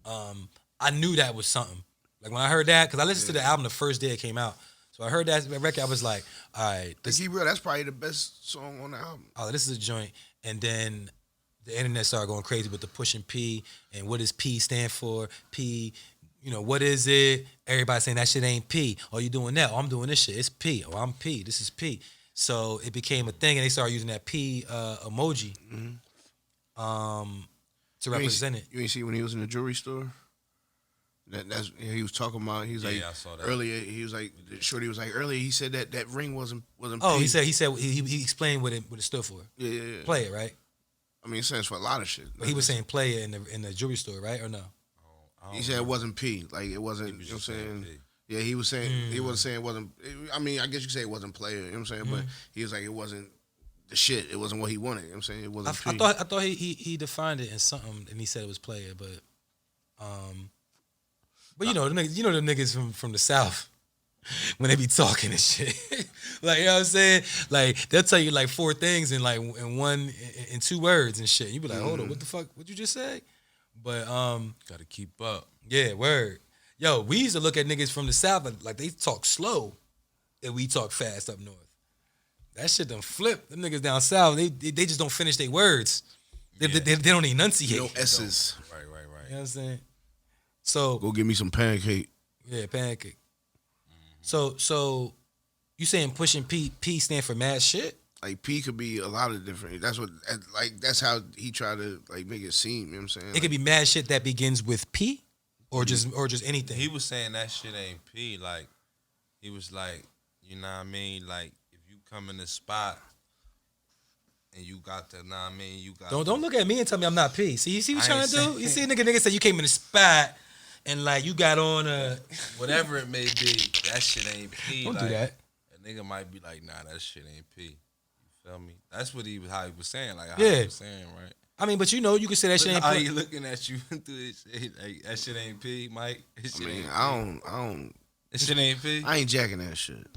I knew that was something. Like when I heard that, because I listened to the album the first day it came out. So I heard that record, I was like, all right, To keep real, that's probably the best song on the album. this is a joint. And then the internet started going crazy with the Pushin' P and what does P stand for? P, what is it? Everybody saying that shit ain't P. Oh, you doing that? Oh, I'm doing this shit. It's P. Oh, I'm P. This is P. So it became a thing, and they started using that P emoji to represent it. You ain't see when he was in the jewelry store? That's he was talking about. He was like I saw that. earlier. He was like Shorty was like earlier. He said that ring wasn't. Oh, P. he said he explained what it stood for. Yeah. Play it, right? I mean, it stands for a lot of shit. But he was saying play it in the jewelry store, right? Or no? He said it wasn't P. Like it wasn't. You know what I'm saying? Yeah, he was saying he wasn't saying it wasn't. I mean, I guess you could say it wasn't player. You know what I'm saying? But he was like it wasn't the shit. It wasn't what he wanted. You know what I'm saying? It wasn't P. I thought he defined it in something and he said it was player, but the niggas from the South when they be talking and shit. Like, you know what I'm saying? Like they'll tell you like four things in two words and shit. You be like, hold on, what the fuck? What'd you just say? But Gotta keep up. yeah, word. Yo, we used to look at niggas from the South like they talk slow and we talk fast up north. That shit done flip. Them niggas down south, they just don't finish their words. They don't enunciate. No S's. Right. You know what I'm saying? So Go get me some pancake. yeah, pancake. So you saying pushing P stand for mad shit? Like P could be a lot of different. That's how he tried to like make it seem. You know what I'm saying? It could be mad shit that begins with P, or just anything. He was saying that shit ain't P. Like, he was like, you know what I mean? Like, if you come in the spot and you got the, know what I mean? You got Don't look at me and tell me I'm not P. See, you see what you I trying to ain't do? You see, nigga say you came in the spot and like you got on a. whatever it may be, that shit ain't P. Don't like, do that. A nigga might be like, nah, that shit ain't P. You feel me? That's what how he was saying. Like, how Yeah. he was saying, right? I mean, but you know, you can say that shit ain't How P. you looking at you through this shit? Like, that shit ain't P, Mike. That shit ain't P. I don't. That shit ain't P. I ain't jacking that shit.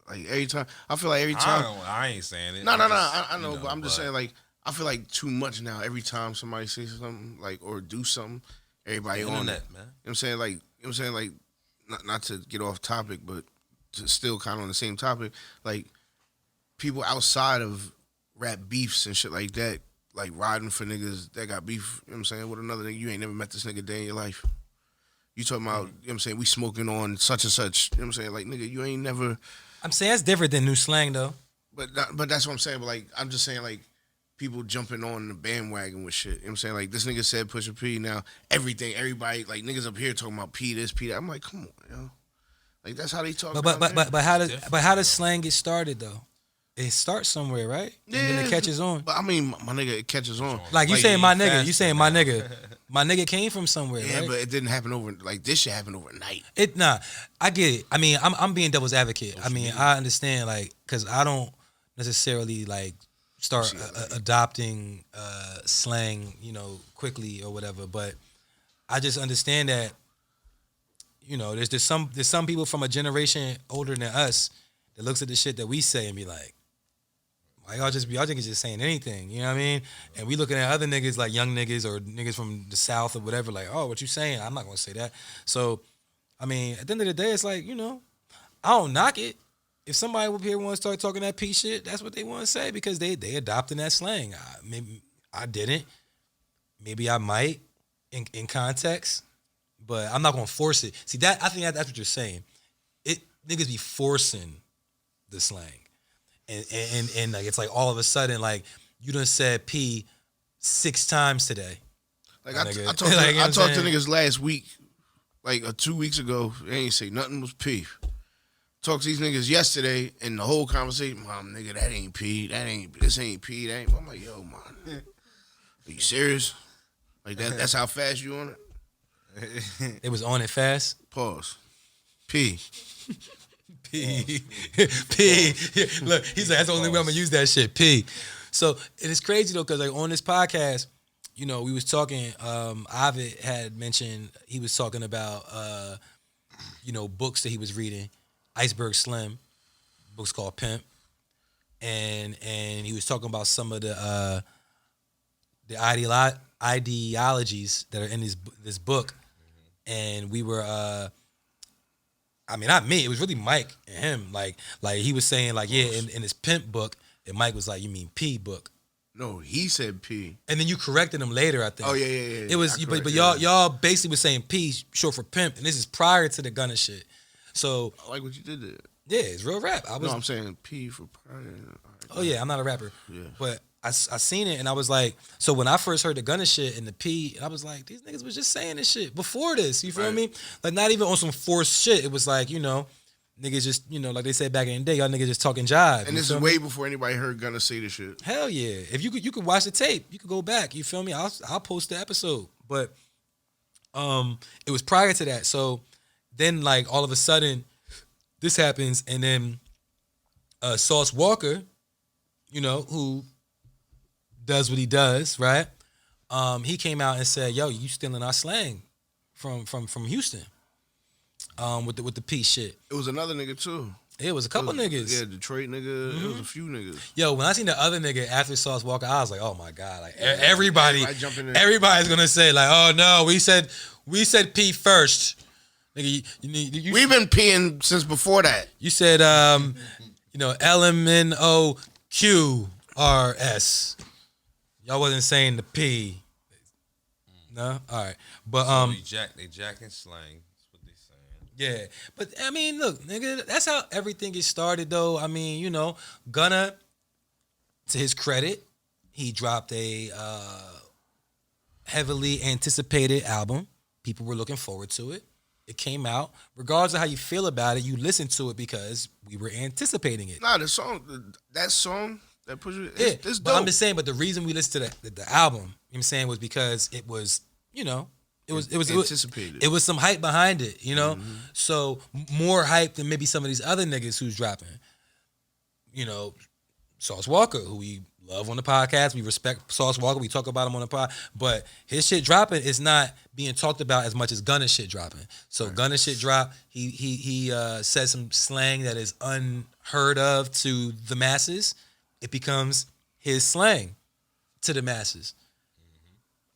Like every time, I feel like every time. I ain't saying it. No. Just, I know, but I'm just saying like I feel like too much now. Every time somebody says something like or do something, everybody on internet, it. man. You know what I'm saying? Like, you know what I'm saying? Like, not to get off topic, but to still kind of on the same topic. Like, people outside of rap beefs and shit like that, like riding for niggas that got beef, you know what I'm saying, with another nigga. You ain't never met this nigga a day in your life. You talking about, you know what I'm saying, we smoking on such and such. You know what I'm saying? Like, nigga, you ain't never. I'm saying that's different than new slang though. But that's what I'm saying. But, like, I'm just saying, like, people jumping on the bandwagon with shit. You know what I'm saying? Like, this nigga said Pusha P. Now, everybody, like, niggas up here talking about P this, P that. I'm like, come on, yo. Like, that's how they talk. But how does slang get started though? It starts somewhere, right? Yeah. And then it catches on. But, I mean, my nigga, it catches on. Like you saying my nigga, fast you saying my nigga. My nigga came from somewhere, Yeah, right? but it didn't happen like, this shit happened overnight. I get it. I mean, I'm being devil's advocate. I mean, I understand, like, because I don't necessarily like start adopting slang, you know, quickly or whatever. But I just understand that, you know, there's some people from a generation older than us that looks at the shit that we say and be like, why y'all niggas just saying anything, you know what I mean? And we looking at other niggas like young niggas or niggas from the South or whatever, like, oh, what you saying? I'm not gonna say that. So, I mean, at the end of the day, it's like, you know, I don't knock it. If somebody up here want to start talking that P shit, that's what they want to say because they adopting that slang. Maybe I didn't. Maybe I might in context, but I'm not gonna force it. See that I think that's what you're saying. Niggas be forcing the slang. And like it's like all of a sudden like you done said P 6 times today. Like, My I nigga. talked to, Like, you know I what talked to I'm saying? niggas last week, like 2 weeks ago. They ain't say nothing was P. Talked to these niggas yesterday, and the whole conversation, mom, nigga, that ain't P. This ain't P. That ain't. I'm like, yo, man, are you serious? Like that's how fast you on it? It was on it fast. Pause. P. P. P. Look, he's like, that's the only way I'm gonna use that shit. P. So it's crazy though, because like on this podcast, you know, we was talking. Ovid had mentioned he was talking about you know, books that he was reading. Iceberg Slim, book's called Pimp, and he was talking about some of the ideologies that are in this book, and we were. I mean, not me. It was really Mike and him. Like he was saying, like, yeah, in his Pimp book, and Mike was like, "You mean P book?" No, he said P. And then you corrected him later, I think. Oh yeah. It was, but y'all basically was saying P short for Pimp, and this is prior to the Gunna shit. So I like what you did there. yeah, it's real rap. No, I'm saying P for prior. Oh yeah, I'm not a rapper. Yeah. But I seen it and I was like, so when I first heard the Gunna shit and the P, I was like, these niggas was just saying this shit before this. You feel Right. me? Like not even on some forced shit. It was like, you know, niggas just, you know, like they said back in the day, y'all niggas just talking jive. And this is way before anybody heard Gunna say this shit. Hell yeah. If you could watch the tape, you could go back. You feel me? I'll post the episode. But it was prior to that. So then like all of a sudden this happens and then Sauce Walker, you know, who does what he does, right? He came out and said, "Yo, you stealing our slang from Houston." With the P shit. It was another nigga too. It was a couple niggas. Yeah, Detroit nigga. It was a few niggas. Yo, when I seen the other nigga after Sauce Walker, I was like, "Oh my god!" Like everybody's gonna say like, "Oh no, we said P first." Nigga, you We've been peeing since before that. You said you know, LMNOQRS. Y'all wasn't saying the P. No, all right, but they jacking slang. That's what they saying. yeah, but I mean, look, nigga, that's how everything gets started, though. I mean, you know, Gunna, to his credit, he dropped a heavily anticipated album. People were looking forward to it. It came out. Regardless of how you feel about it, you listened to it because we were anticipating it. Nah, that song that push you, Yeah, it's but dope. I'm just saying. But the reason we listened to the album, you know what I'm saying, was because it was, you know, it was anticipated. It was some hype behind it, you know. So more hype than maybe some of these other niggas who's dropping. You know, Sauce Walker, who we love on the podcast. We respect Sauce Walker. We talk about him on the pod. But his shit dropping is not being talked about as much as Gunna shit dropping. So Gunna shit drop. He says some slang that is unheard of to the masses. It becomes his slang to the masses.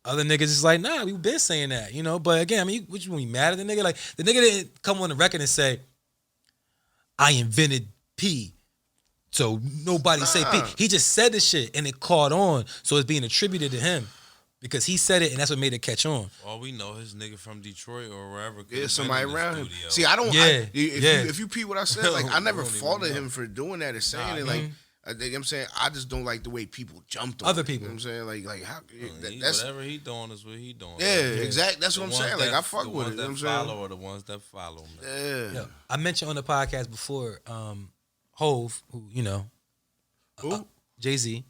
Other niggas is like, nah, we've been saying that, you know. But again, I mean, what you want to be mad at the nigga? Like, the nigga didn't come on the record and say, I invented P, so nobody say P. He just said the shit and it caught on, so it's being attributed to him because he said it and that's what made it catch on. All we know, his nigga from Detroit or wherever. Yeah, somebody around him. Studio. See, I don't. Yeah, If you peep what I said, like I never don't even faulted know. him for doing that or saying it. Like I think I'm saying, I just don't like the way people jumped on Other it, people. You know what I'm saying, like how He- that's whatever he doing is what he doing. yeah, exactly. That's The what I'm ones saying. Like that- I fuck the with it. ones You know what I'm that saying? follow are the ones that follow, man. Yeah. Yo, I mentioned on the podcast before, Hove, who, you know, Who? Jay-Z,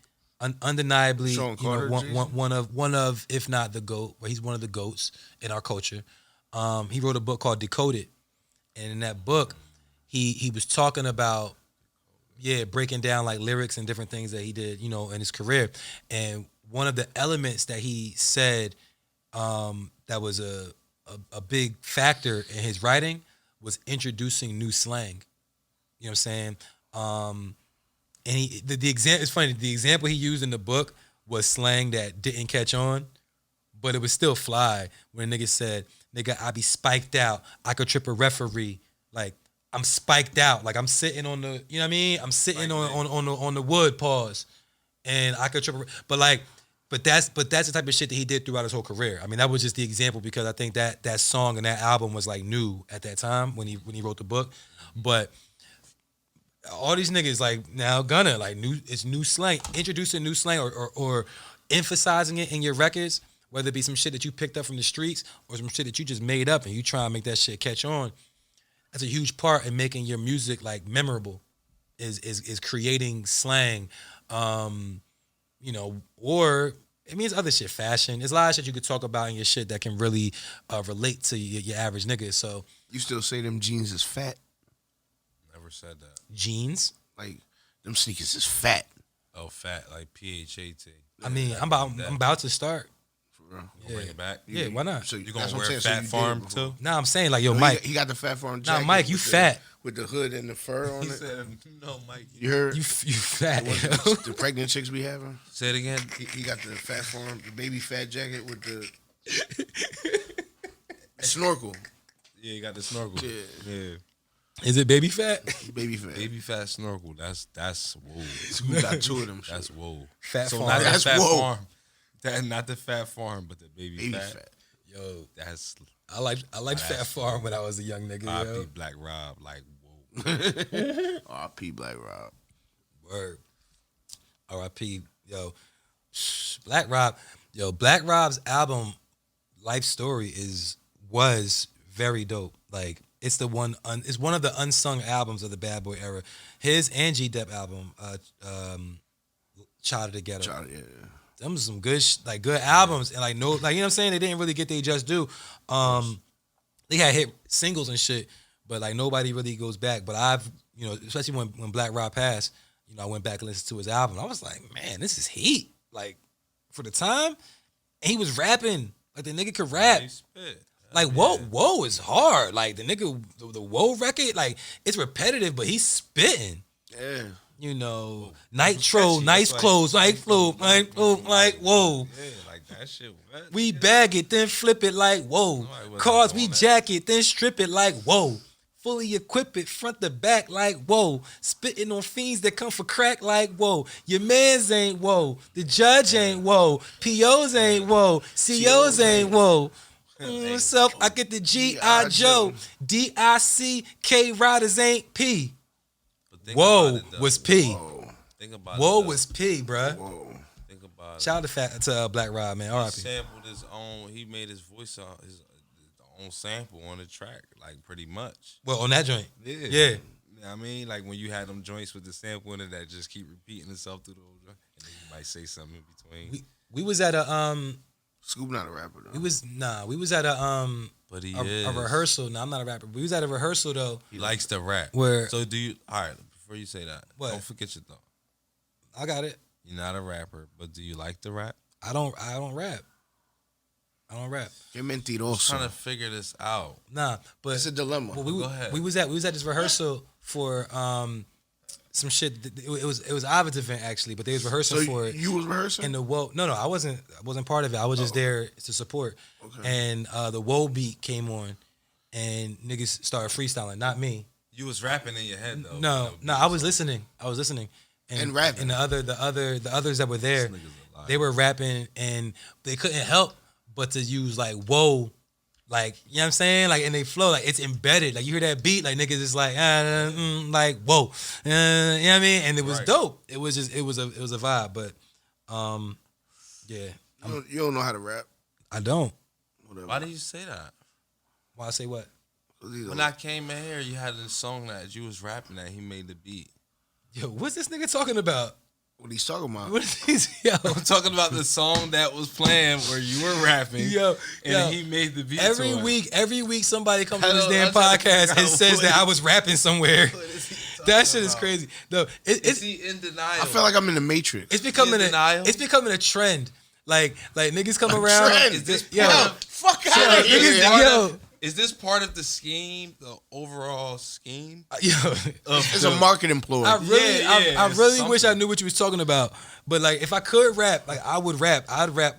undeniably, Sean you Carter, know, Jay-Z? one of, if not the GOAT, but he's one of the GOATs in our culture. He wrote a book called Decoded. And in that book, he was talking about, breaking down like lyrics and different things that he did, you know, in his career. And one of the elements that he said that was a big factor in his writing was introducing new slang. You know what I'm saying? And the example, it's funny, the example he used in the book was slang that didn't catch on, but it was still fly when a nigga said, nigga, I be spiked out. I could trip a referee. Like, I'm spiked out. Like, I'm sitting on the, you know what I mean? I'm sitting on the wood, pause. And I could trip but that's the type of shit that he did throughout his whole career. I mean, that was just the example because I think that song and that album was like new at that time when he wrote the book. But all these niggas like now Gunna like it's new slang, introducing new slang or emphasizing it in your records, whether it be some shit that you picked up from the streets or some shit that you just made up and you try and make that shit catch on. That's a huge part in making your music like memorable. Is creating slang, you know, or it means other shit, fashion. There's a lot of shit you could talk about in your shit that can really relate to your average nigga. So You still say them jeans is fat? Never said that. jeans. Like them sneakers is fat. Oh, fat, like PHAT. I mean, I'm about to start. For real. Bring it back. Yeah, why not? So You gonna that's what wear I'm saying. So Fat you did Farm it before. too? Nah, I'm saying like, yo, No, Mike, he got the Fat Farm Nah, jacket. Mike, you with the- fat. with the hood and the fur on He it. said, "No, Mike." You heard? you fat. the pregnant chicks be having. Say it again. He got the Fat Farm, the baby fat jacket with the snorkel. Yeah, you got the snorkel. Yeah. Is it baby fat? Baby fat. Baby fat snorkel. That's whoa. We got two of them. That's shit. whoa. Fat So farm. not the That's fat whoa. farm. That not the fat farm, but the baby, Baby fat. fat. Yo, That's I liked Fat Farm when I was a young nigga. RP Yo. Black Rob. Like whoa. R.P. Black Rob. Word. R.I.P. Yo, Black Rob. Yo, Black Rob's album, Life Story, was very dope. Like it's one of the unsung albums of the Bad Boy era. His and G Dep album, Child of the Ghetto. Yeah. Them was some good good albums and like you know what I'm saying, they didn't really get their just due. They had hit singles and shit, but like nobody really goes back. But I've, you know, especially when Black Rob passed, you know, I went back and listened to his album. I was like, man, this is heat. Like for the time, and he was rapping like the nigga could rap. He spit. Like whoa is hard. Like the nigga, the whoa record, like it's repetitive, but he's spitting. Yeah. You know, Nitro, catchy. nice That's like- clothes, like whoa. Yeah, like that shit. Wet. We bag it, then flip it like whoa. Nobody wasn't Cars, we doing that. jack it, then strip it like whoa. fully equipped it front to back like whoa. Spitting on fiends that come for crack like whoa. Your mans ain't whoa. The judge ain't whoa. POs ain't whoa. COs ain't whoa. Myself, I get the G.I. Joe. D.I.C.K. Riders ain't P. Whoa was P. Think about Whoa it. was P, bruh. Whoa. Think about Shout out to Black Rod, man. He R.I.P. sampled his own. He made his voice on his own sample on the track, like pretty much. Well, on that joint. Yeah. Yeah. You know what I mean, like when you had them joints with the sample in it that just keep repeating itself through the whole joint, and then you might say something in between. We was at a Scoop not a rapper though. we was at a But he a is. rehearsal. No, I'm not a rapper. We was at a rehearsal though. He likes to rap. Where- So do you? All right. Before you say that, What? don't forget your thought. I got it. You're not a rapper, but do you like to rap? I don't rap. I don't rap. Get minted I'm also. trying to figure this out. Nah, but It's a dilemma. well, Go ahead. we was at this rehearsal for some shit. It was Ovid's event actually, but they was rehearsing So for it. you was rehearsing? And the Woe, no, I wasn't part of it. I was just there to support. Okay. And the Woe beat came on, and niggas started freestyling. Not me. You was rapping in your head though. No, I was listening. And rapping. And the others that were there, This nigga's a liar. they were rapping, and they couldn't help but to use like whoa, like you know what I'm saying, like and they flow like it's embedded. Like you hear that beat, like niggas is like like whoa, you know what I mean? And it was Right. dope. It was a vibe, but yeah, You don't know how to rap. I don't. Whatever. Why did you say that? Why I say what? When I came in here, you had a song that you was rapping that he made the beat. Yo, what's this nigga talking about? What he's talking about? What is he? Yo, I'm talking about the song that was playing where you were rapping. yo, and he made the beat. every to it. week somebody comes I on this know, damn I'm trying to figure podcast and out says what that I is- was rapping somewhere. What is he talking That shit is about? crazy. No, Is it's he in denial? I feel like I'm in the Matrix. it's becoming in denial? it's becoming a trend. Like niggas come around. Trend. Is this Yo, part of- Fuck yo, out of niggas, here. part yo, of- is this part of the scheme, the overall scheme? yo. It's a marketing ploy. I really, Yeah, I it's really wish I something. knew what you was talking about. But like, if I could rap, like I would rap. I'd rap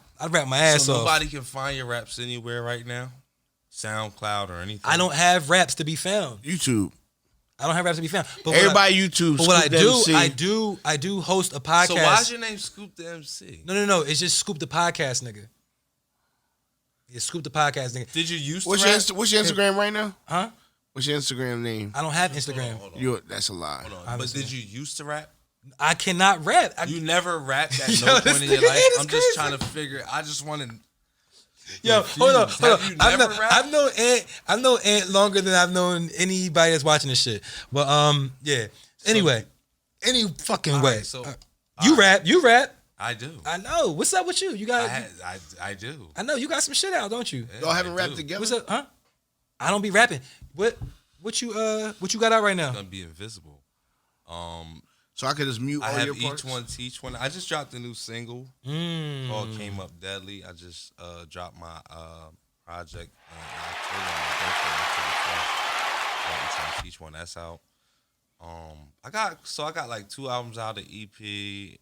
my ass So off. nobody can find your raps anywhere right now? SoundCloud or anything? I don't have raps to be found. YouTube. I don't have raps to be found. But Everybody YouTube. But what I Scoop do, MC. I do host a podcast. So why's your name Scoop the MC? No. It's just Scoop the podcast, nigga. It's Scoop the podcast, nigga. Did you used to What's rap? what's your Instagram right now? Huh? What's your Instagram name? I don't have Instagram. Hold on. That's a lie. Hold on. But Obviously. did you used to rap? I cannot rap. You never rapped at Yo, no this point in your nigga life. is I'm just crazy. trying to figure. I just want to. Yo, hold on. Have you never rapped? I've known Ant longer than I've known anybody that's watching this shit. But yeah. Anyway, any fucking All way. right, so You rap. I do. I know. What's up with you? You got. I do. I know you got some shit out, don't you? Y'all haven't I rapped do. together? What's up, huh? I don't be rapping. What you got out right now? Gonna be invisible. So I could just mute I all have your each parts? one teach one. I just dropped a new single called "Came Up Deadly." I just dropped my project in October. My birthday, teach one. That's out. I got like 2 albums out. An EP.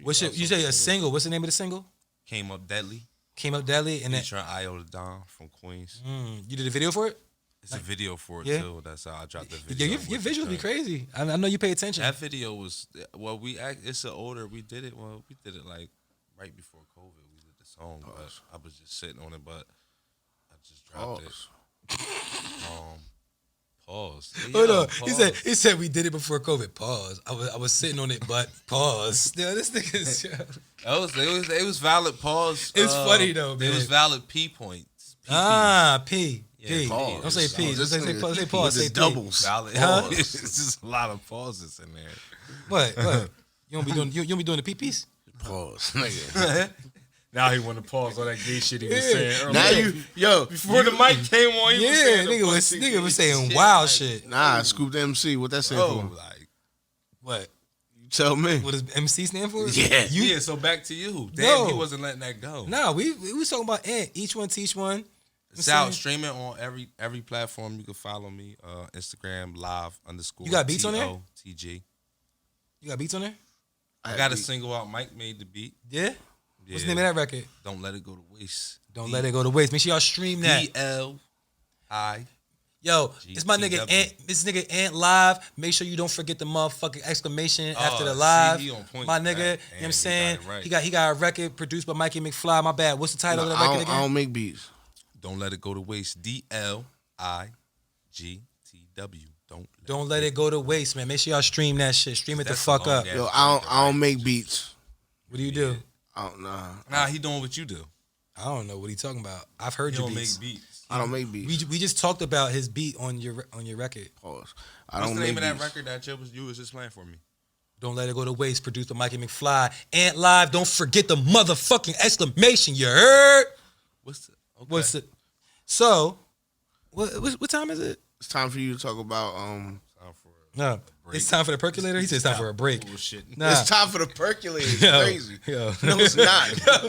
What's your, you say a single? What's the name of the single? Came Up Deadly. Came Up Deadly, and then Featuring Iota Don from Queens. you did a video for it. It's a video for it Yeah. too. That's how I dropped the Yeah, video. your with the visuals be track. crazy. I know you pay attention. That video was it's an older. We did it like right before COVID. We did the song, but I was just sitting on it. But I just dropped it. Pause. Hold Yo, on. pause. He said we did it before COVID. Pause. I was sitting on it, but pause. Yo, this nigga is. It was valid pause. It's funny, though, It man. was valid P points. P. P. pause. Don't say P. Oh, Don't say this pause. Say nigga- pause. this Say P. doubles. Valid. Huh? It's just a lot of pauses in there. What? You don't be doing. You don't be doing the pee-pees? Pause. Nigga. Now he want to pause all that gay shit he was Yeah. saying earlier. Now yo, Before the mic came on, he Yeah, was saying nigga was saying wild shit. nah, Scoop the MC. What that stand Oh, for? like What? You tell me. What does MC stand for? Yeah. yeah. So back to you. Damn, No. he wasn't letting that go. Nah, we was talking about Ant. Each one teach one. It's out streaming on every platform. You can follow me. Instagram live _ You got beats on there? TG. You got beats on there? I got a single out. Mike made the beat. Yeah. What's the Yeah. name of that record? Don't let it go to waste. Don't let it go to waste. Make sure y'all stream that. DLI. Yo, it's my nigga GTW. Ant. This nigga Ant live. Make sure you don't forget the motherfucking exclamation after the see, live. he on point My for nigga, that. you know what I'm And saying? he got it right. He got a record produced by Mikey McFly. My bad. What's the title of the record again? I don't make beats. Don't let it go to waste. DLIGTW. Don't let it go to waste, man. Make sure y'all stream that shit. Stream it the That's fuck a long up. ass- Yo, I don't make beats. What do you do? I don't know. Nah, he doing what you do. I don't know what he talking about. I've heard He your don't beats. make beats. I don't make beats. We just talked about his beat on your record. Pause. I What's don't the make name of that beats. record that you was just playing for me? Don't let it go to waste. Produced by Mikey McFly. Ant live. Don't forget the motherfucking exclamation. You heard? What's the? Okay. What's it? So, what time is it? It's time for you to talk about. Time for No, break. it's time for the percolator. He said it's time for a break. bullshit. Nah. It's time for the percolator. It's Yo, crazy. yo. No, it's not. Yo,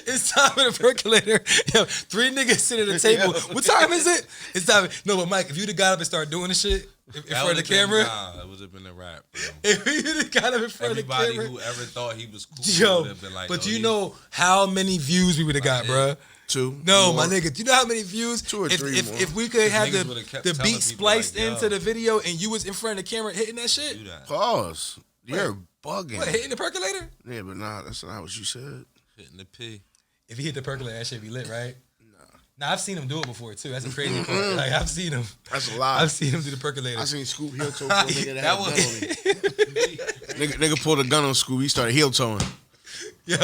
it's time for the percolator. Yo, 3 niggas sit at the table. What time is it? It's time. No, but Mike, if you'd have got up and started doing the shit in front of the camera, Nah, it would have been a rap. Bro. if you'd have got up in front Everybody of the camera, who ever thought he was cool yo, would have been like, but oh, you he- know how many views we would have got, bruh. 2. No, more. my nigga. Do you know how many views? 2 or if, 3 if, more. if we could have niggas would've kept the telling beat people, like, spliced yo. into the video and you was in front of the camera hitting that shit, do that. Pause. You're bugging. what, hitting the percolator? Yeah, but nah, that's not what you said. Hitting the P. If he hit the percolator, that shit be lit, right? Nah, I've seen him do it before too. That's a crazy part. Like I've seen him. That's a lie. I've seen him do the percolator. I seen Scoop heel toe for a nigga that That had a was- gun on him. Nigga pulled a gun on Scoop. He started heel toeing. Yo,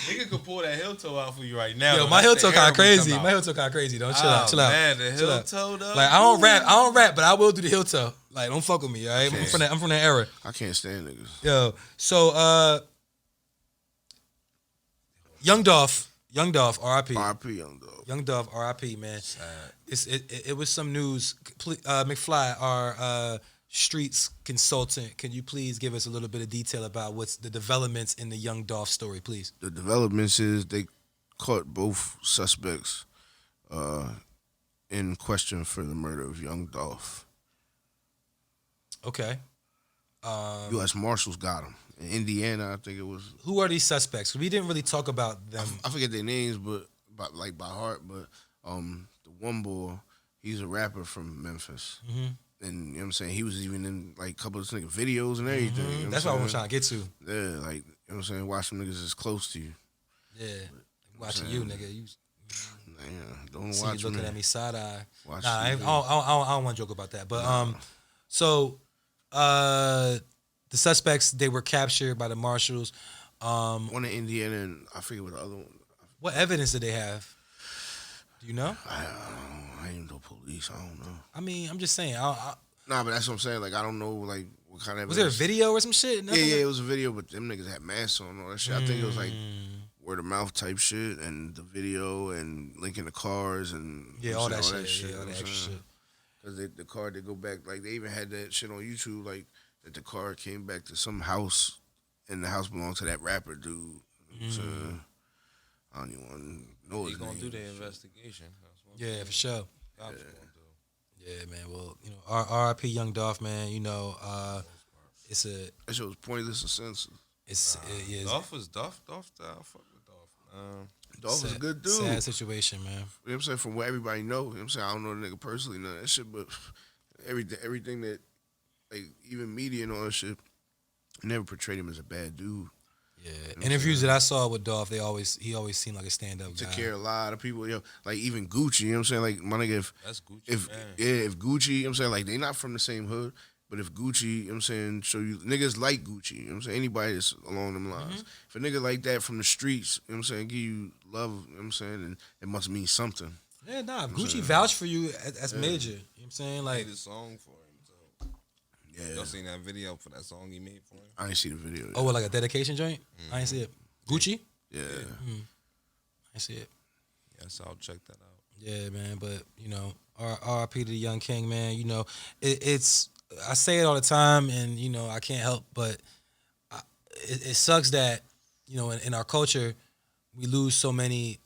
Nigga could pull that heel toe out for you right now. yo, though. my heel That's toe the kind era of we crazy. come My out. heel toe kind of crazy. Don't chill Oh, out, chill out. Man, the Chill heel out. toe though. Like I don't rap, but I will do the heel toe. Like don't fuck with me, all right? I'm from that era. I can't stand niggas. Yo, so Young Dolph, R.I.P. RP young dog. Young Dolph, R.I.P. Man, it was some news. McFly, our streets consultant, can you please give us a little bit of detail about what's the developments in the Young Dolph story, please? The developments is they caught both suspects in question for the murder of young Dolph. Okay. U.S. Marshals got him. In Indiana, I think it was. Who are these suspects? We didn't really talk about them. I forget their names, but by heart. But the one boy, he's a rapper from Memphis, and you know what I'm saying, he was even in like a couple of nigga videos and everything. You know That's what what I'm I'm trying to get to. Yeah, like you know what I'm saying, watch them niggas is close to you. Yeah. Watching you, nigga. You Man, don't see watch you looking me. at me side eye. Watch Nah, I me. don't want to joke about that. But so the suspects, they were captured by the marshals. One in Indiana, and I forget what the other one. What evidence did they have? Do you know? I ain't no police. I don't know. I mean, I'm just saying. Nah, but that's what I'm saying. Like I don't know, like what kind of. Was there a evidence. video or some shit? Yeah, Nothing? yeah, it was a video, but them niggas had masks on and all that shit. I think it was like word of mouth type shit, and the video and linking the cars and Yeah, you know all what I'm that saying, shit. Yeah, all you know that what I'm extra saying? shit. Because the car, they go back, like, they even had that shit on YouTube, like, that the car came back to some house, and the house belonged to that rapper dude. So, I don't even want to know He his gonna name. do the investigation. That's what Yeah, for sure. cops gonna do. Yeah, man. Well, you know, R.I.P. Young Dolph, man. You know, it's a, That shit was pointless and senseless. yeah, it's Dolph was Dolph. Dolph style. Fuck with Dolph. Dolph was a good dude. sad situation, man. You know what I'm saying? From what everybody know, you know what I'm saying? I don't know the nigga personally, none of that shit, but everything that, like, even media and all that shit, never portrayed him as a bad dude. Yeah, interviews that I saw with Dolph, he always seemed like a stand-up guy. Took care of a lot of people, yo. Like, even Gucci, you know what I'm saying? Like, my nigga, That's Gucci. if man. if Gucci, you know what I'm saying? Like, they not from the same hood, but if Gucci, you know what I'm saying, show you, niggas like Gucci, you know what I'm saying? Anybody that's along them lines. If a nigga like that from the streets, you know what I'm saying, give you love, you know what I'm saying, and it must mean something. Yeah, nah, Gucci vouched for you. That's major. You know what I'm saying? Like, made a song for him. So Yeah. y'all seen that video for that song he made for him? I ain't see the video. oh, what, like a dedication joint? I ain't see it. Gucci? Yeah. I see it. Yes, I'll check that out. Yeah, man. But you know, R.I.P. to the young king, man. You know, it's I say it all the time, and you know, I can't help but it sucks that you know in our culture we lose so many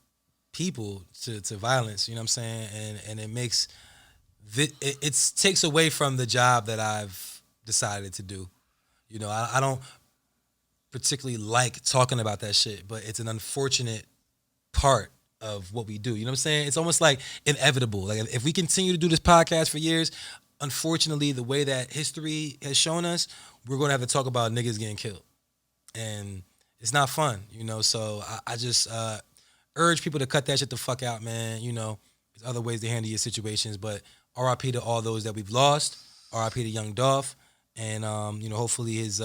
people to violence. You know what I'm saying? And it makes it takes away from the job that I've decided to do. You know, I don't particularly like talking about that shit, but it's an unfortunate part of what we do. You know what I'm saying? It's almost like inevitable. Like if we continue to do this podcast for years, unfortunately, the way that history has shown us, we're gonna have to talk about niggas getting killed, and it's not fun. You know, so I just urge people to cut that shit the fuck out, man. You know, there's other ways to handle your situations, but RIP to all those that we've lost. RIP to Young Dolph, and you know, hopefully his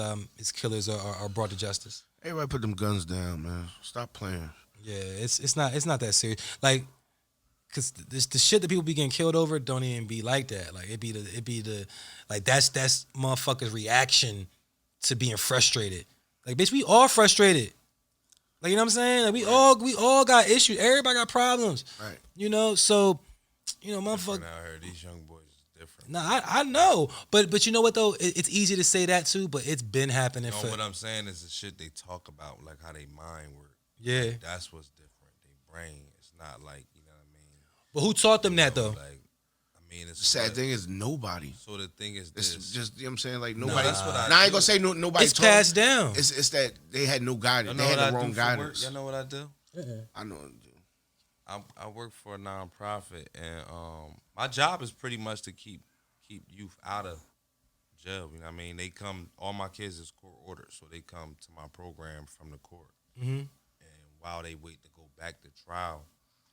killers are brought to justice. Everybody put them guns down, man. Stop playing. Yeah, it's not that serious. Like, cause the shit that people be getting killed over don't even be like that. Like it be the like that's motherfuckers' reaction to being frustrated. Like, bitch, we all frustrated. Like, you know what I'm saying? Like we all got issues. Everybody got problems. Right. You know, so you know, motherfucker. Out here, these young boys is different. Nah, I know, but you know what though? It's easy to say that too, but it's been happening. You know, what I'm saying is the shit they talk about, like how they mind work. Yeah. Like, that's what's different. They brain. It's not like, you know what I mean. But who taught them that though? Like, I mean, it's The sad thing is nobody. So the thing is It's this. just, you know what I'm saying? Like, nobody. that's what I Now, I ain't do. gonna say nobody It's taught them. passed down. It's that they had no guidance. Y'all They know had what the I wrong do for work? guidance. Y'all know what I do? I know. I work for a nonprofit, and my job is pretty much to keep youth out of jail. You know what I mean? They come. All my kids is court ordered, so they come to my program from the court. Mm-hmm. And while they wait to go back to trial,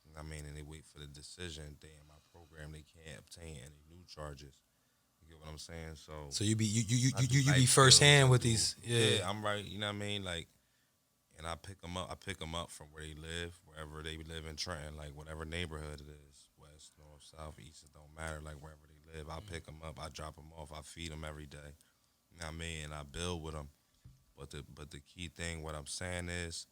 you know what I mean, and they wait for the decision, they in my program, they can't obtain any new charges. You get what I'm saying? So you be I do you be life firsthand skills, with I do- these. Yeah, I'm right. You know what I mean? Like, and I pick them up. I pick them up from where they live, wherever they live in Trenton, like whatever neighborhood it is, west, north, south, east. It don't matter. Like wherever they live, I pick them up. I drop them off. I feed them every day. You know what I mean? And I build with them. But the key thing, what I'm saying is,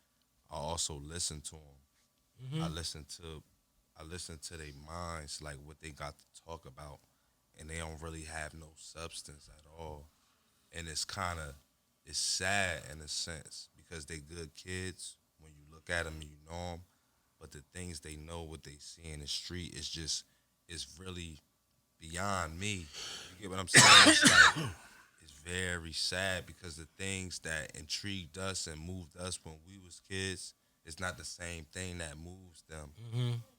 I also listen to them. I listen to their minds, like what they got to talk about, and they don't really have no substance at all. And it's sad in a sense because they good kids when you look at them and you know them, but the things they know, what they see in the street is really beyond me. You get what I'm saying? It's like, it's very sad because the things that intrigued us and moved us when we was kids, it's not the same thing that moves them.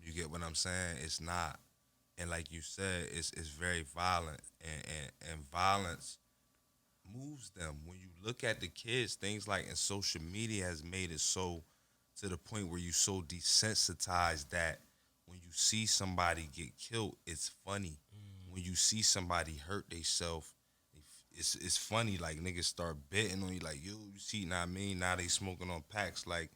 You get what I'm saying? It's not. And like you said, it's very violent, and violence moves them. When you look at the kids, things like, and social media has made it so to the point where you so desensitized that when you see somebody get killed, it's funny. When you see somebody hurt themselves, it's funny. Like niggas start betting on you, like, yo, you see, know what I mean? Now they smoking on packs, like,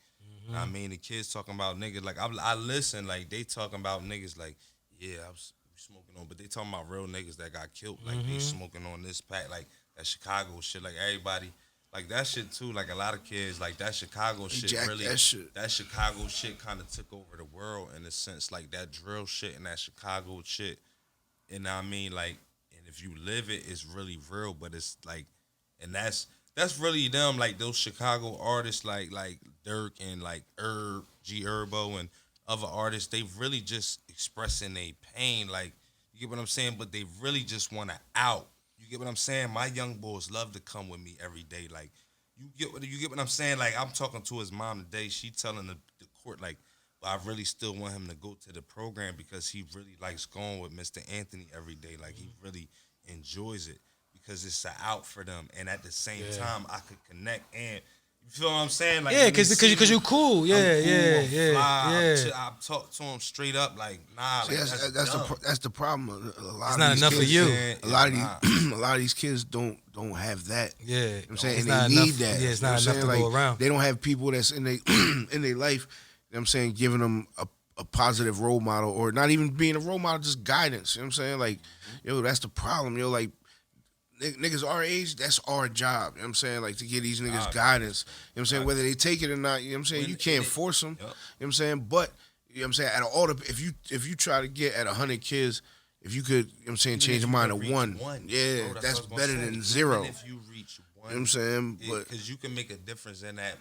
I mean, the kids talking about niggas, like, I listen, like, they talking about niggas, like, yeah, I was smoking on, but they talking about real niggas that got killed, like, they smoking on this pack, like, that Chicago shit, like, everybody, like, that shit, too, like, a lot of kids, like, that Chicago shit jacked really, that shit. that Chicago shit kind of took over the world in a sense, like, that drill shit and that Chicago shit, and I mean, like, and if you live it, it's really real, but it's, like, and that's really them, like those Chicago artists, like Dirk and like G Herbo and other artists. They really just expressing their pain, like, you get what I'm saying. But they really just want to out. You get what I'm saying. My young boys love to come with me every day. Like, you get what I'm saying. Like, I'm talking to his mom today. She telling the court, like, but I really still want him to go to the program because he really likes going with Mr. Anthony every day. Like, he really enjoys it. Because it's an out for them, and at the same time, I could connect. And you feel what I'm saying? Like, Yeah, because you cool. Yeah, I'm yeah. I talk to him straight up, like, nah, See, like, that's the problem. A lot It's of not these enough for kids, you. A lot of these a lot of these kids don't have that. Yeah, You know what I'm saying? it's And not they enough. need that. Yeah, it's You know not what I'm enough to saying? go Like, around. They don't have people that's in their in their life, you know what I'm saying, giving them a positive role model, or not even being a role model, just guidance. You know what I'm saying? Like, yo, that's the problem. Yo, like, niggas our age, that's our job. You know what I'm saying? Like, to give these niggas guidance. You know what I'm saying? Whether they take it or not, you know what I'm saying? You can't force them. You know what I'm saying? But, you know what I'm saying? Out of all the, if you try to get at 100 kids, if you could, you know what I'm saying, change the mind of one, yeah, Bro, that's what I was better gonna say. than zero. Even if you reach one You know what I'm saying? But because you can make a difference in that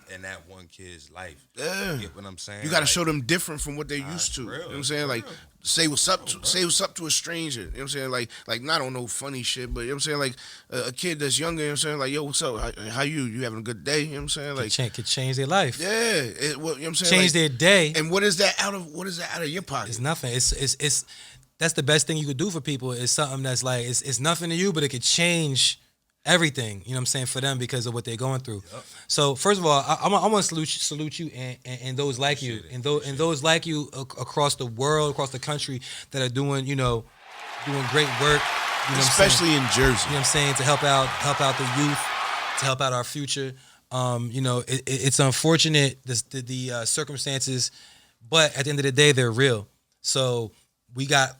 one kid's life. yeah, You get what I'm saying? you got to Like, show them different from what they used to. real, You know what I'm saying? Like real. say what's up to a stranger. You know what I'm saying? Like not on no funny shit, but you know what I'm saying? Like a kid that's younger. You know what I'm saying? Like yo, what's up? How you having a good day? You know what I'm saying? Like Could change their life. yeah, you know what I'm saying? Change Like, their day. And what is that out of your pocket? It's nothing. It's that's the best thing you could do for people. Is something that's like it's nothing to you, but it could change everything. You know what I'm saying, for them because of what they're going through. Yep. So first of all, I want to salute you and those like you and those like you across the world, across the country that are doing great work. You know Especially in Jersey. You know what I'm saying, to help out the youth, to help out our future. It's unfortunate the circumstances, but at the end of the day, they're real. So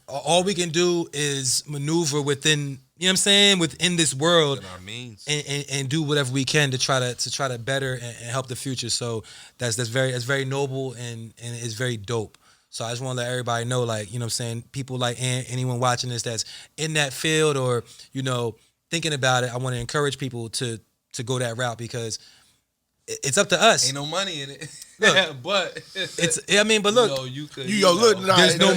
all we can do is maneuver within, you know what I'm saying, within this world, our means. and do whatever we can to try to better and help the future. So that's very noble and it's very dope. So I just want to let everybody know, like, you know what I'm saying, people like anyone watching this that's in that field or, you know, thinking about it, I want to encourage people to go that route because it's up to us. Ain't no money in it. Look, but but look, you could. Look, nah, there's no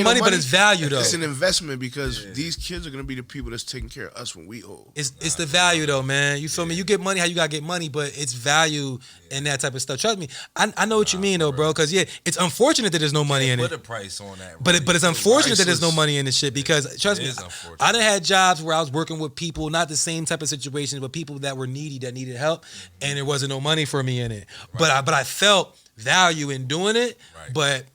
money, but it's value though. It's an investment because these kids are gonna be the people that's taking care of us when we old. It's the value though, man. You feel me? You get money how you gotta get money, but it's value and that type of stuff. Trust me, I know what you mean though, bro. Because it's unfortunate that there's no money in it. Put a price on that. But it's unfortunate that there's no money in this shit because trust me, I done had jobs where I was working with people, not the same type of situations, but people that were needy, that needed help, and there wasn't no money for me in it. Right. But I felt value in doing it, right. But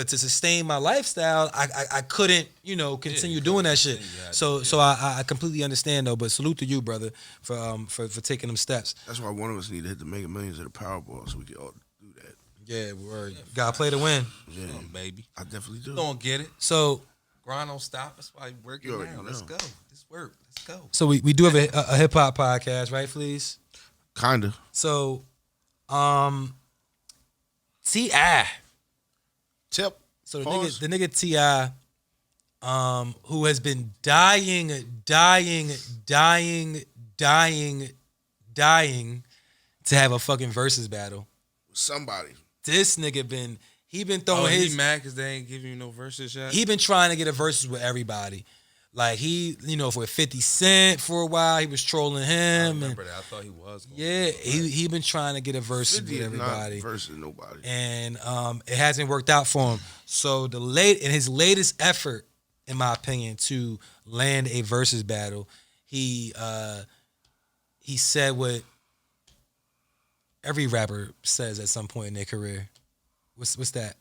to sustain my lifestyle, I couldn't, continue doing that shit. So I completely understand though. But salute to you, brother, for taking them steps. That's why one of us need to hit the Mega Millions of the Powerball so we can all do that. Yeah, word. Gotta play to win. Yeah, baby. I definitely do. You gonna get it. So grind don't stop. That's why we're working now. Let's go. This work. Let's go. So we do have a hip hop podcast, right, Fleece? Kinda. So, T.I. Tip. So the nigga T.I., who has been dying to have a fucking versus battle. Somebody. This nigga been throwing his. He mad because they ain't giving you no versus yet? He been trying to get a versus with everybody. Like for 50 Cent for a while, he was trolling him. I remember that. I thought he was. He been trying to get a versus with everybody. Not versus nobody. And it hasn't worked out for him. So in his latest effort, in my opinion, to land a versus battle, he said what every rapper says at some point in their career. What's that?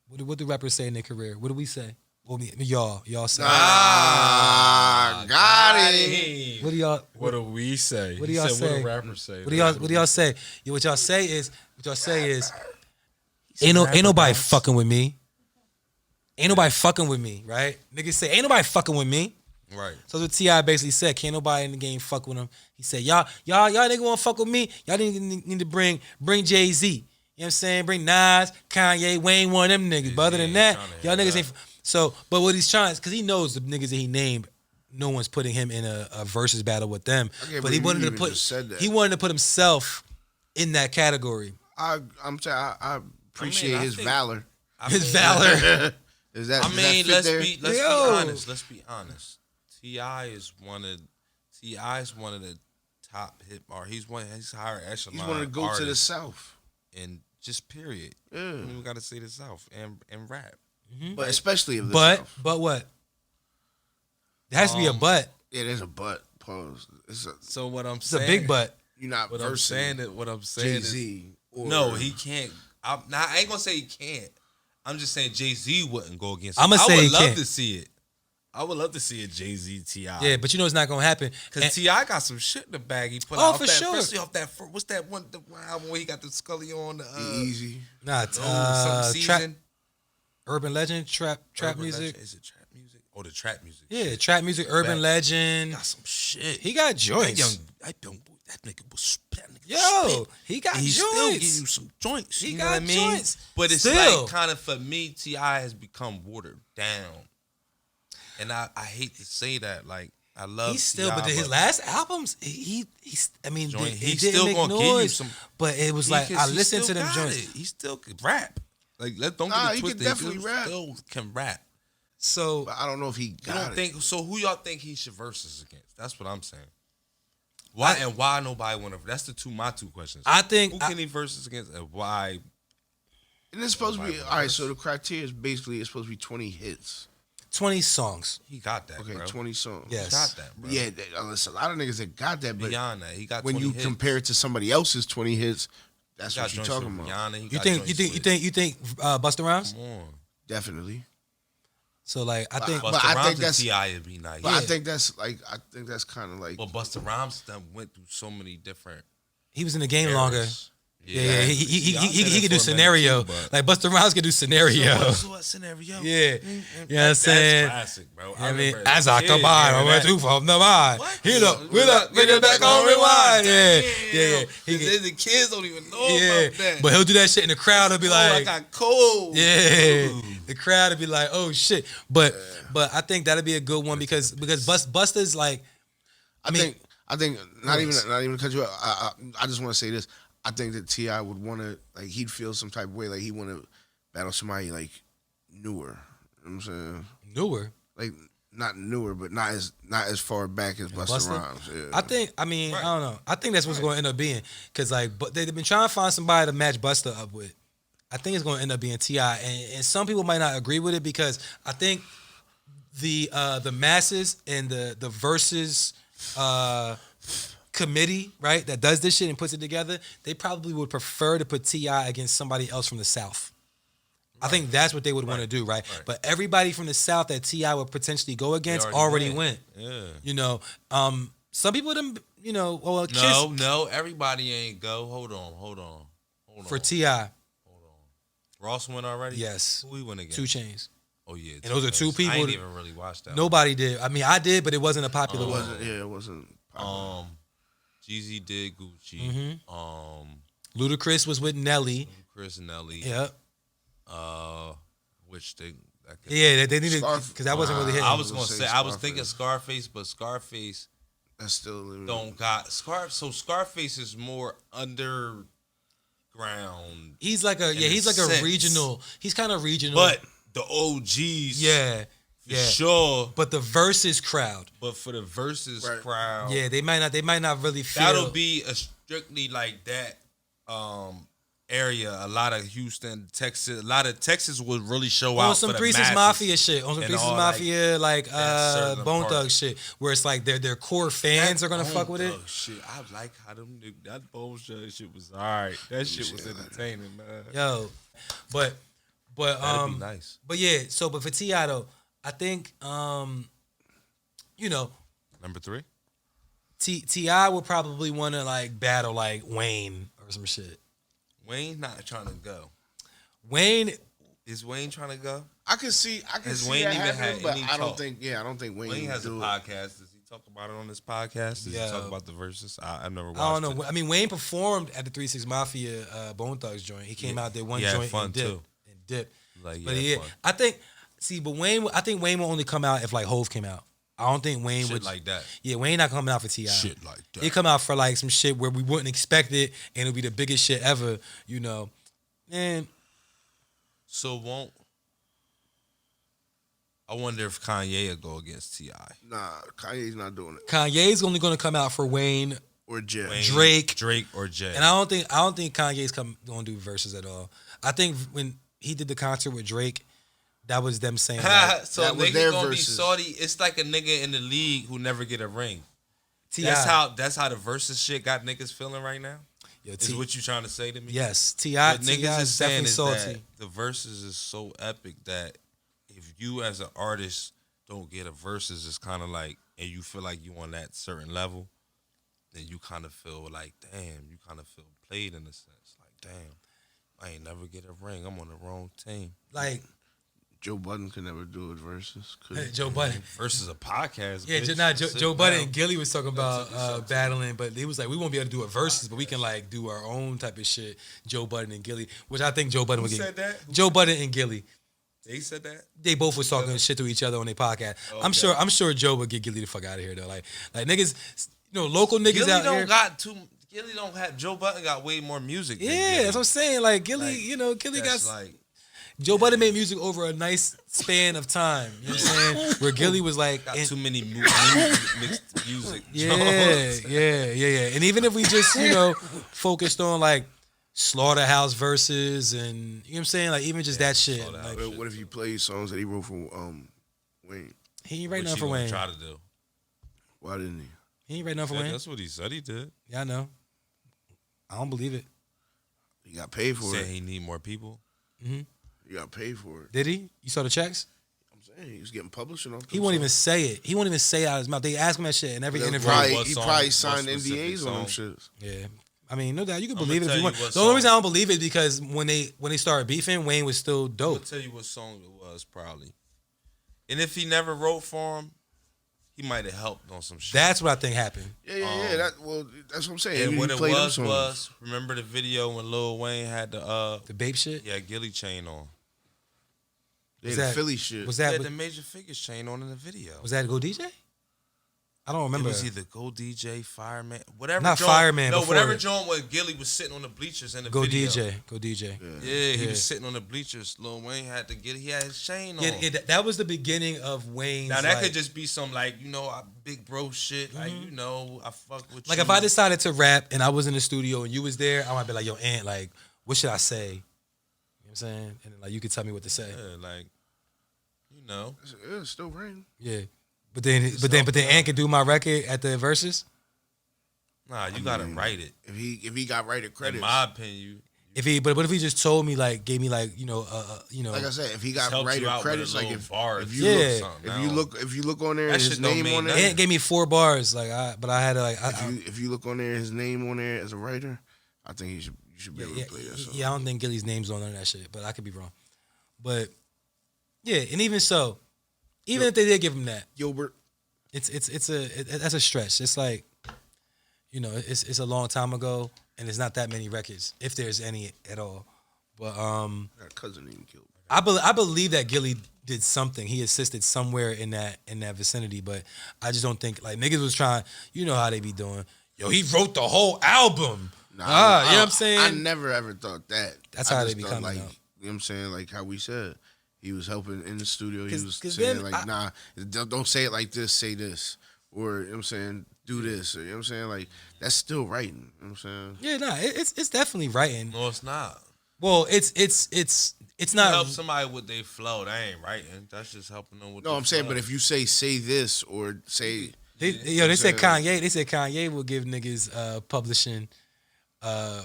What do rappers say in their career? What do we say? Well, y'all say. Got it. What do y'all? What do we say? What do y'all say? What do rappers say? What do y'all say? Yeah, what y'all say is ain't nobody fucking with me. Ain't nobody fucking with me, right? Niggas say ain't nobody fucking with me. Right. So that's what T.I. basically said. Can't nobody in the game fuck with him. He said, y'all nigga wanna fuck with me? Y'all need to bring Jay-Z. You know what I'm saying? Bring Nas, Kanye, Wayne, one of them niggas. But other than that, y'all niggas ain't. So, but what he's trying, because he knows the niggas that he named, no one's putting him in a versus battle with them. But he wanted to put himself in that category. I appreciate his valor. His valor. Let's be honest. Let's be honest. T.I. is one of the top hip artists. He's higher echelon. He's one of the go to the South. And just period. Yeah. We gotta say the South and rap. Mm-hmm. But especially of the South. But what? There has to be a but. Yeah, there's a but. Pause. So what I'm it's saying, a big but. You're not what versing I'm saying Jay-Z. No, he can't. I ain't gonna say he can't. I'm just saying Jay-Z wouldn't go against him. I'm gonna say he I would love can't. to see it. I would love to see a Jay-Z T.I. Yeah, but you know it's not gonna happen. Because T.I. got some shit in the bag he put out. For that, sure. Especially off that, what's that one album where he got the Scully on the Easy. Nah, some season. Urban Legend, trap music. Legend. Is it trap music? Oh, the trap music. Yeah, trap music, Urban Legend. Got some shit. He got joints. That nigga was Yo, he got He's joints. still giving you some joints. He You got know what I mean? joints. But it's Still. like kind of for me, T.I. has become watered down. And I hate to say that. Like I love. He's still, T.I., but his last albums, he's. I mean, Joint- they he's didn't still make gonna give you noise, some- but it was like I listened to them joints. He still can rap. Like, don't Nah, get it he can twisted. definitely He rap. still can rap. So But I don't know if he You got don't it. think so? Who y'all think he should versus against? That's what I'm saying. Why nobody want to? That's my two questions. I think Who can he versus against and why? And it's supposed to be Nobody all right. verse. So the criteria is basically it's supposed to be 20 hits. 20 songs. He got that, Okay, bro. 20 songs. Yes. He got that, bro. Yeah, there's a lot of niggas that got that, but Beyond that, he got when 20 you hits. compare it to somebody else's 20 hits, He that's got what you're joints talking with about. Rihanna, he You got think joints you think Busta Rhymes? with- Come on. Definitely. So like I think But Busta I Rhymes think and that's- T.I. would be nice. But I think that's kind of like But Busta Rhymes done went through so many different he was in the game eras. longer. Yeah, he T.I. been could there do for a minute scenario. too, but- Like Busta Rhymes could do scenario. So what scenario? Yeah. You know what I'm saying? That's classic, bro. I mean, remember as I come by, I went too from the mind. What? Hit up, bring it back on rewind. Yeah. The kids don't even know Yeah, about that. but he'll do that shit in the crowd. He'll be I like, got cold. yeah, the crowd would be like, oh shit. But I think that'd be a good one because Busta's like, I think not even to cut you off. I just want to say this. I think that T.I. would want to like he'd feel some type of way like he want to battle somebody like newer. You know what I'm saying? newer. Like not newer, but not as far back as Busta Busta? Rhymes. Yeah. I don't know. I think that's what's going to end up being because like, but they've been trying to find somebody to match Busta up with. I think it's going to end up being T.I. and some people might not agree with it because I think the masses and the versus committee, right, that does this shit and puts it together, they probably would prefer to put T.I. against somebody else from the South. I think that's what they would want to do, right? But everybody from the South that T.I. would potentially go against already went. Yeah. You know, some people them, you know, well, Kiss No, everybody ain't go. Hold on. for T.I. Ross went already? Yes. Who we went against? 2 Chainz. Oh, yeah. And those are two people I ain't that- even really watched that Nobody did. I mean, I did, but it wasn't a popular It one. wasn't. Yeah, it wasn't. one. Jeezy did Gucci. Ludacris was with Nelly. Chris and Nelly. Yep. Which they... Yeah, they needed Scarf- because that wasn't really hitting. I was gonna say say I was Scarface. thinking Scarface, but Scarface That's still don't got So Scarface is more underground, He's like a in he's a like a sense. regional. He's kind of regional. but the OGs, yeah, for sure. But the versus crowd, But for the versus Right. crowd, yeah, they might not really feel. that'll be a strictly like that area. A lot of Houston, Texas, a lot of Texas would really show out on some for the Three Six masses. Mafia shit, on some and Three Six all, like, Mafia like that certain Bone part. Thug shit, where it's like their core fans are gonna Bone fuck with it. Thug Shit, I like how that Bone Thug shit was alright. That shit was entertaining, man. Yo, but That'd be nice. but yeah. So, but for T.I. though, I think you know. Number 3. T.I. would probably want to like battle like Wayne or some shit. Wayne not trying to go. Wayne, Is Wayne trying to go? I can see Has that Wayne even happening, had but any I don't talk? think Wayne Wayne has a do it. podcast. Does he talk about it on his podcast? Does Yeah. he talk about the verses? I've never watched I don't know. it. I mean, Wayne performed at the 3 6 Mafia Bone Thugs joint. He came out there one he had joint fun, and dipped. too. And dipped. Like, But yeah, yeah, fun. I think. See, but Wayne. I think Wayne will only come out if like Hove came out. I don't think Wayne Shit would like that. Yeah, Wayne not coming out for T.I. Shit like that. He come out for like some shit where we wouldn't expect it, and it'll be the biggest shit ever. You know, and So won't. I wonder if Kanye will go against T.I. Nah, Kanye's not doing it. Kanye's only gonna come out for Wayne. Or Jeff. Wayne, Drake. or Jay. And I don't think Kanye's gonna do verses at all. I think when he did the concert with Drake, that was them saying like, So that was nigga their gonna verses. be salty. It's like a nigga in the league who never get a ring. T.I. That's how the versus shit got niggas feeling right now. Yo, Is what you trying to say to me? yes, T.I. What T.I. niggas is is saying definitely is salty. that the verses is so epic that if you as an artist don't get a verses, it's kind of like, and you feel like you on that certain level, then you kind of feel like, damn, you kind of feel played in a sense. Like, damn, I ain't never get a ring. I'm on the wrong team. Like Joe Budden could never do it versus. Could he? Joe Budden. Versus a podcast. Yeah, bitch. Sit Joe Budden down. and Gilly was talking about battling, but he was like, we won't be able to do a versus, but we can like do our own type of shit. Joe Budden and Gilly, which I think Joe Budden Who would get. said that? Joe Budden and Gilly. They said that. They both was talking shit to each other on their podcast. Okay. I'm sure Joe would get Gilly the fuck out of here though. Like niggas, local niggas Gilly out don't here. Gilly don't have. Joe Budden got way more music. Yeah, than Gilly. that's what I'm saying. Like Gilly, Gilly got. Like, Joe Budden made music over a nice span of time. You know what I'm saying? Where Gilly was like, got too many mixed music. yeah. And even if we just focused on like Slaughterhouse verses and you know what I'm saying, like even just that shit. Like, what if you played songs that he wrote for Wayne? He ain't write nothing Which for he Wayne. Try to do. Why didn't he? He ain't write nothing for Wayne. That's what he said he did. Yeah, I know. I don't believe it. He got paid for Said it. he need more people. Mm-hmm. He got paid for it. Did he? You saw the checks? I'm saying he was getting publishing off. He won't even say it. He won't even say it out of his mouth. They ask him that shit in every interview. He probably signed NDAs on them shits. Yeah. I mean, no doubt. You can I'ma believe it if tell you you want. what The only song- reason I don't believe it is because when they started beefing, Wayne was still I'll dope. tell you what song it was probably. And if he never wrote for him, he might have helped on some shit. That's what I think happened. Yeah. That's what I'm saying. And He what it played them was songs. remember the video when Lil Wayne had the The babe shit? Gilly chain on. They Was had the that- Philly shit. Was He that had the Major Figures chain on in the video. was that Go DJ? I don't It remember. was either Go DJ, Fireman, whatever. Not joint- Fireman, No, before whatever it. joint where Gilly was sitting on the bleachers in the Go video. DJ. Go DJ. Yeah, he Yeah. was sitting on the bleachers. Lil Wayne had to he had his chain on. Yeah, that was the beginning of Wayne's. Now that like, could just be some big bro shit. Like I fuck with like you. if I decided to rap and I was in the studio and you was there, I might be like, yo, Aunt, like, what should I say? You know what I'm saying? And then, like you could tell me what to say. It's still raining. Yeah. But then Aunt could do my record at the Verzuz. Nah, you gotta write it. If he got writer credits. In my opinion, But what if he just told me like gave me like like I said, if he got helped you writer out with credits, a like little if bar if or you Yeah. look if you look on there That and his shit don't name mean on there, nothing. Aunt gave me 4 bars, like I had to like if you look on there, his name on there as a writer, I think you should be able to play that song. Yeah, I don't think Gilly's name's on none of that shit, but I could be wrong. But yeah, and even so, even if they did give him that, Gilbert. that's a stretch. It's like, it's a long time ago, and there's not that many records, if there's any at all. But Got a cousin named Gilbert. I believe that Gilly did something. He assisted somewhere in that vicinity, but I just don't think like niggas was trying. You know how they be doing. Yo, he wrote the whole album. You know what I'm saying? I never ever thought that. That's I how just they be thought, coming like, out. You know what I'm saying? Like how we said. He was helping in the studio. He 'Cause- was 'cause saying then like, nah, don't say it like this, say this. Or, you know what I'm saying, do this. Or, you know what I'm saying? Like, that's still writing. You know what I'm saying? Yeah, no, it's definitely writing. no, it's not. Well, it's not. Help somebody with their flow. That ain't writing. That's just helping them with. No, their I'm saying, flow. but if you say this or say... They said Kanye. They said Kanye will give niggas publishing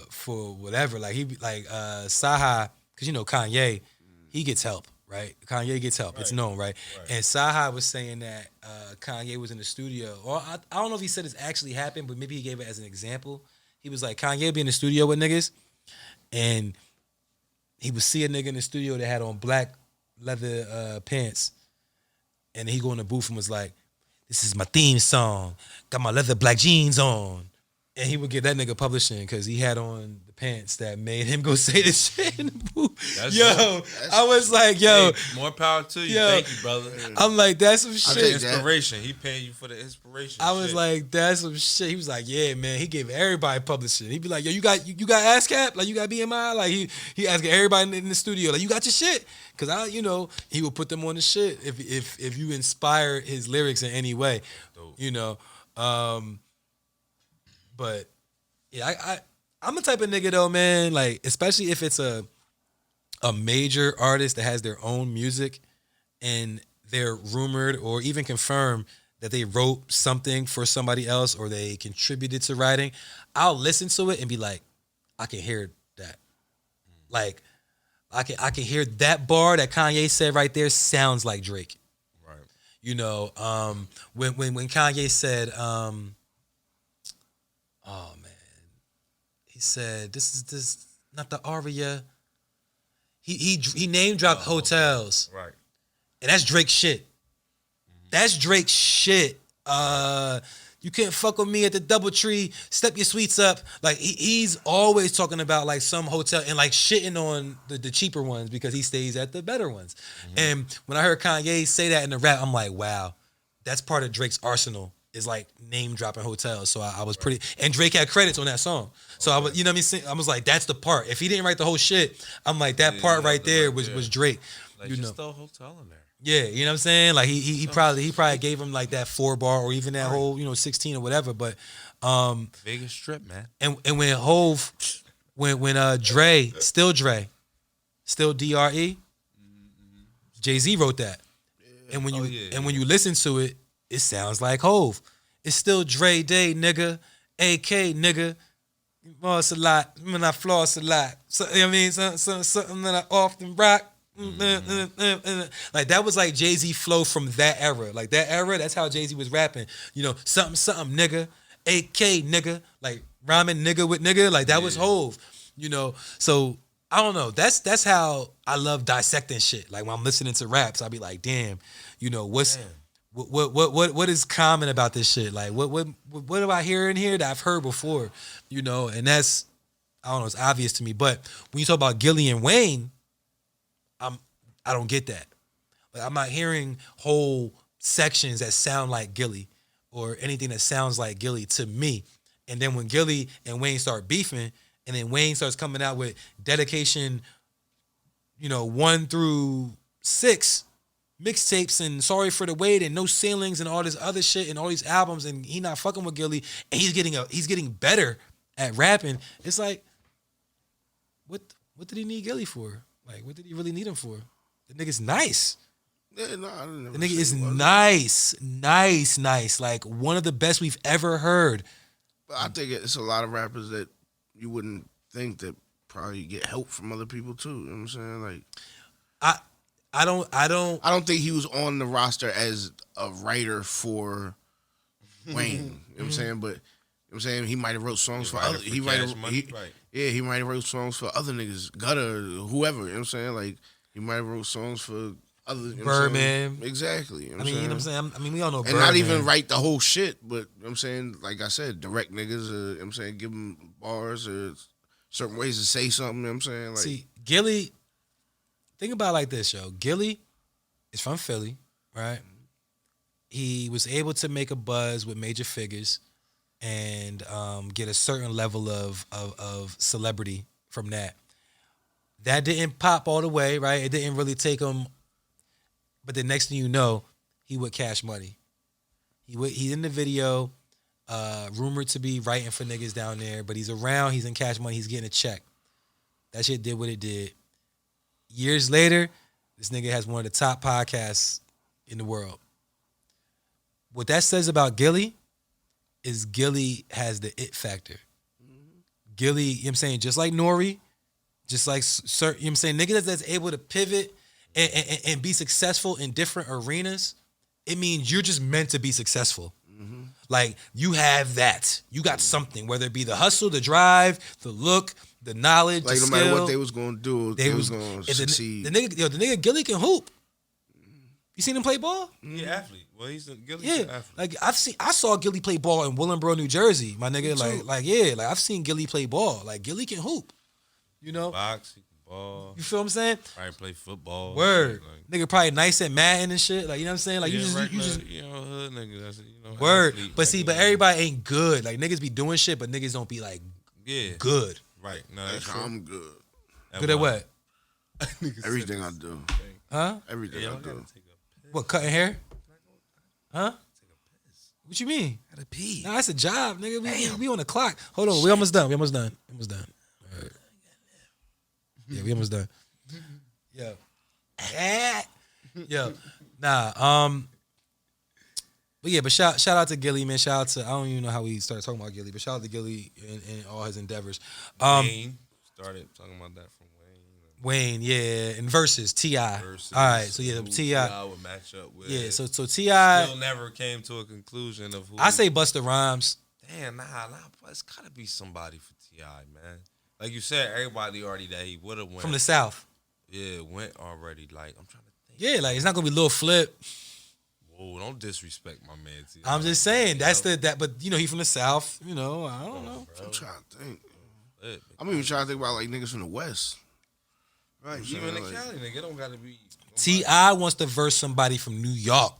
for whatever. Like Saha, because Kanye, he gets help, right? Kanye gets help. It's known, right? And Saha was saying that Kanye was in the studio, or I don't know if he said this actually happened, but maybe he gave it as an example. He was like, Kanye be in the studio with niggas, and he would see a nigga in the studio that had on black leather pants, and he go in the booth and was like, this is my theme song. Got my leather black jeans on. And he would get that nigga publishing because he had on the pants that made him go say this shit in the booth. I was like, Hey, more power to you. Yo. Thank you, brother. I'm like, that's some take shit. that. Inspiration. He paying you for the inspiration. I was shit. like, that's some shit. He was like, yeah, man. He gave everybody publishing. He'd be like, yo, you got ASCAP? Like, you got BMI? Like, he asking everybody in the studio, like, you got your shit? Because he would put them on the shit if you inspire his lyrics in any way, Dope. But yeah, I'm the type of nigga though, man. Like, especially if it's a major artist that has their own music and they're rumored or even confirmed that they wrote something for somebody else or they contributed to writing, I'll listen to it and be like, I can hear that. Like, I can hear that bar that Kanye said right there sounds like Drake. Right. When Kanye said, oh man, he said this is not the aria. He name dropped hotels, Right. and that's Drake shit. That's Drake shit. You can't fuck with me at the DoubleTree. Step your sweets up. Like he's always talking about like some hotel and like shitting on the cheaper ones because he stays at the better ones. And when I heard Kanye say that in the rap, I'm like, wow, that's part of Drake's arsenal. Is like name dropping hotels. So I was pretty, and Drake had credits on that song. So I was, you know what I mean? I was like, that's the part. If he didn't write the whole shit, I'm like, that part right there was Drake. Like, you know, just throw a hotel in there. yeah, you know what I'm saying? Like he probably gave him like that 4-bar or even that whole 16 or whatever. But Vegas Strip, man. and when Hove, when Dre, still DRE, Jay-Z wrote that. And when when you listen to it, it sounds like Hove. It's still Dre Day, nigga. AK, nigga. Floss a lot. When I floss a lot. So, you know what I mean? Something that I often rock. Like, that was like Jay-Z flow from that era. Like, that era, that's how Jay-Z was rapping. You know, something, nigga. AK, nigga. Like, rhyming nigga with nigga. Like, that was Hove. You know? So, I don't know. That's how I love dissecting shit. Like, when I'm listening to raps, I'll be like, damn, you know, what is common about this shit? Like what do I hear in here that I've heard before? You know, and that's, I don't know, it's obvious to me. But when you talk about Gilly and Wayne, I don't get that. Like, I'm not hearing whole sections that sound like Gilly or anything that sounds like Gilly to me. And then when Gilly and Wayne start beefing, and then Wayne starts coming out with Dedication, 1 through 6 mixtapes and Sorry for the Wait and No Ceilings and all this other shit and all these albums, and he not fucking with Gilly, and he's getting better at rapping. It's like, what did he need Gilly for? Like, what did he really need him for? The nigga's nice. Yeah, no, I didn't. The nigga is nice. Like, one of the best we've ever heard. But I think it's a lot of rappers that you wouldn't think that probably get help from other people too. You know what I'm saying? Like, I don't think he was on the roster as a writer for Wayne. You know what I'm saying? But you know what I'm saying, he might have wrote songs for other. He might have wrote songs for other niggas, Gutter, whoever. You know what I'm saying? Like, he might have wrote songs for other. You know Birdman. Exactly. You know you know what I'm saying? I mean, we all know. And Birdman. not even write the whole shit, but you know what I'm saying, like I said, direct niggas. You know what I'm saying, give them bars or certain ways to say something. You know what I'm saying? Like, see, Gilly. Think about it like this, yo. Gilly is from Philly, right? He was able to make a buzz with major figures and get a certain level of celebrity from that. That didn't pop all the way, right? It didn't really take him. But the next thing you know, he with Cash Money. He's in the video, rumored to be writing for niggas down there, but he's around, he's in Cash Money, he's getting a check. That shit did what it did. Years later, this nigga has one of the top podcasts in the world. What that says about Gilly is Gilly has the it factor. Gilly, you know what I'm saying, just like Nori, just like, you know what I'm saying, niggas that's able to pivot and be successful in different arenas, it means you're just meant to be successful. Like, you have that. You got something, whether it be the hustle, the drive, the look, the knowledge, like, the no skill. matter what they was going to do, they was going to succeed. The nigga Gilly can hoop. You seen him play ball? Yeah, athlete. Well, Gilly's Yeah, an athlete. like I saw Gilly play ball in Willingboro, New Jersey. My nigga, like I've seen Gilly play ball. Like, Gilly can hoop. You know, Box, he can ball. you feel what I'm saying? Probably play football. Word, Like, nigga, probably nice at Madden and shit. Like, you know what I'm saying? Like, yeah, you just hood nigga. That's it. word. Athlete, But see, but everybody ain't good. Like, niggas be doing shit, but niggas don't be like good. Right. No, that's true. I'm good. Good at what? Everything I do. Huh? Everything I do. What, cutting hair? Huh? What you mean? Gotta pee. Nah, that's a job, nigga. We on the clock. Hold on, we almost done. All right. Yeah, we almost done. Yo. Yo. Nah, but yeah, but shout out to Gilly, man. Shout out to, I don't even know how we started talking about Gilly, but shout out to Gilly and all his endeavors. Wayne started talking about that from Wayne, yeah, and Verzuz TI. All right, so yeah, Ti would match up with. Yeah, so Ti still never came to a conclusion of who. I say Busta Rhymes. Damn, nah, it's gotta be somebody for Ti, man. Like you said, everybody already that he would have went From the South. Yeah, went already. Like, I'm trying to think. Yeah, like, it's not gonna be Lil Flip. Whoa, don't disrespect my man. I'm just saying but he from the South. I don't know. I'm trying to think. Lit, I'm even trying to think about like niggas from the West. right. Even in Cali, nigga, it don't gotta be. T.I. wants to verse somebody from New York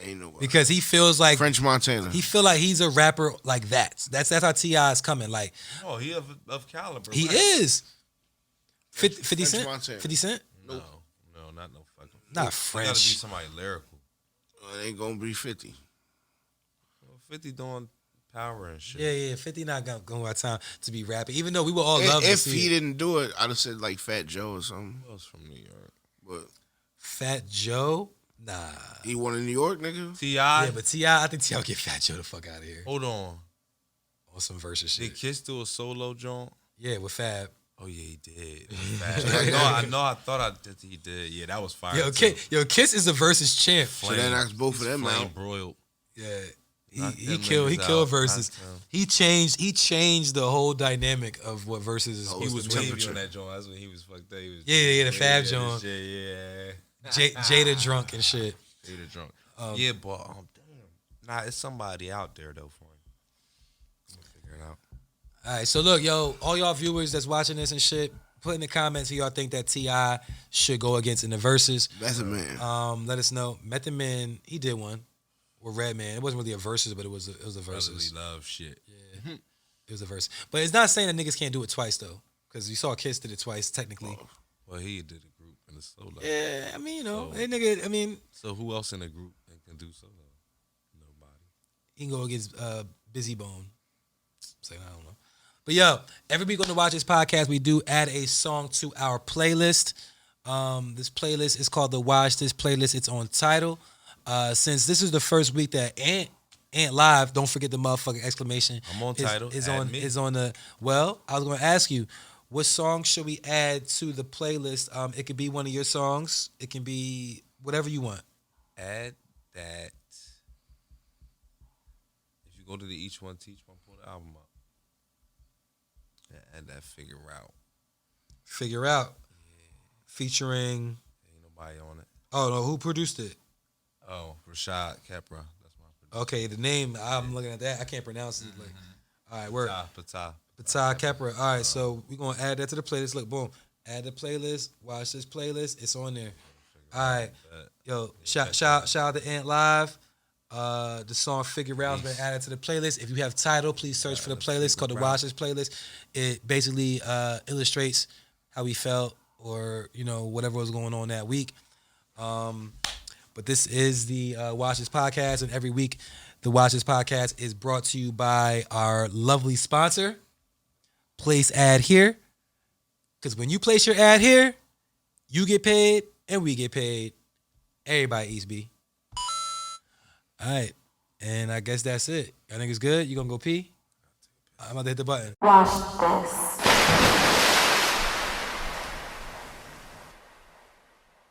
Ain't no way. because he feels like French Montana. he feel like he's a rapper like that. That's how T.I. is coming. Like Oh, he of caliber. he right? is. 50 French Cent. Montana. 50 Cent. No, not no fucking. Not It gotta be French. somebody lyrical. It ain't gonna be 50. 50 doing power and shit. Yeah. 50 not gonna have time to be rapping. Even though we would all love to If see he it. didn't do it, I'd have said like Fat Joe or something. Who else from New York? But Fat Joe. Nah. he won in New York, nigga. T.I. Yeah, but T.I. I think T.I. will get Fat Joe the fuck out of here Hold on. on some versus shit. Did Kiss do a solo joint? Yeah, with Fab. Oh yeah, he did. I thought he did. Yeah, that was fire. Kiss is a versus champ. So that knocks both of them Flame out. broiled. Yeah. Knock He them killed niggas versus. out. Knocked He changed the whole dynamic of what versus is Oh, He supposed was to be. wavy on that joint. That's when he was fucked up. He was Yeah, the Fab joint. Yeah. Jada drunk and shit. Jada drunk. Yeah, but damn. Nah, it's somebody out there though for him. I'm gonna figure it out. All right, so look, yo, all y'all viewers that's watching this and shit, put in the comments who y'all think that T.I. should go against in the verses. That's a man. Let us know. Method Man, he did one with Redman. It wasn't really a verses, but it was a verses. Brotherly love shit. Yeah, it was a verse. But it's not saying that niggas can't do it twice though, because you saw Kiss did it twice technically. Well, he did a group in the solo. Yeah, I mean, So- that nigga. I mean, So who else in the group that can do solo? Nobody. he can go against Busy Bone. So I don't know. But yo, every week on the Watch This podcast, we do add a song to our playlist. This playlist is called the Watch This playlist. It's on Tidal. Since this is the first week that Ant Live, don't forget the motherfucking exclamation. I'm on Tidal. Is Add on me. is on the. Well, I was going to ask you, what song should we add to the playlist? It could be one of your songs. It can be whatever you want. Add that. If you go to the Each One Teach One, pull the album up. Yeah, add that Figure Out. Figure Out. Featuring. Ain't nobody on it. Oh no, who produced it? Oh, Rashad Capra. That's my producer. Okay, the name, I'm looking at that. I can't pronounce it. Like, all right, word. Patah. Patah Capra. All right, so we're going to add that to the playlist. Look, boom. Add the playlist. Watch this playlist. It's on there. All right. Yo, shout out to Ant Live. The song Figure Out has been added to the playlist. If you have Tidal, please search for the playlist called the Watch This playlist. It basically illustrates how we felt or, whatever was going on that week. But this is the Watch This podcast, and every week the Watch This podcast is brought to you by our lovely sponsor, Place Ad Here. Because when you place your ad here, you get paid and we get paid. Everybody eats B. All right. And I guess that's it. Y'all niggas good? You gonna go pee? I'm about to hit the button. Watch this.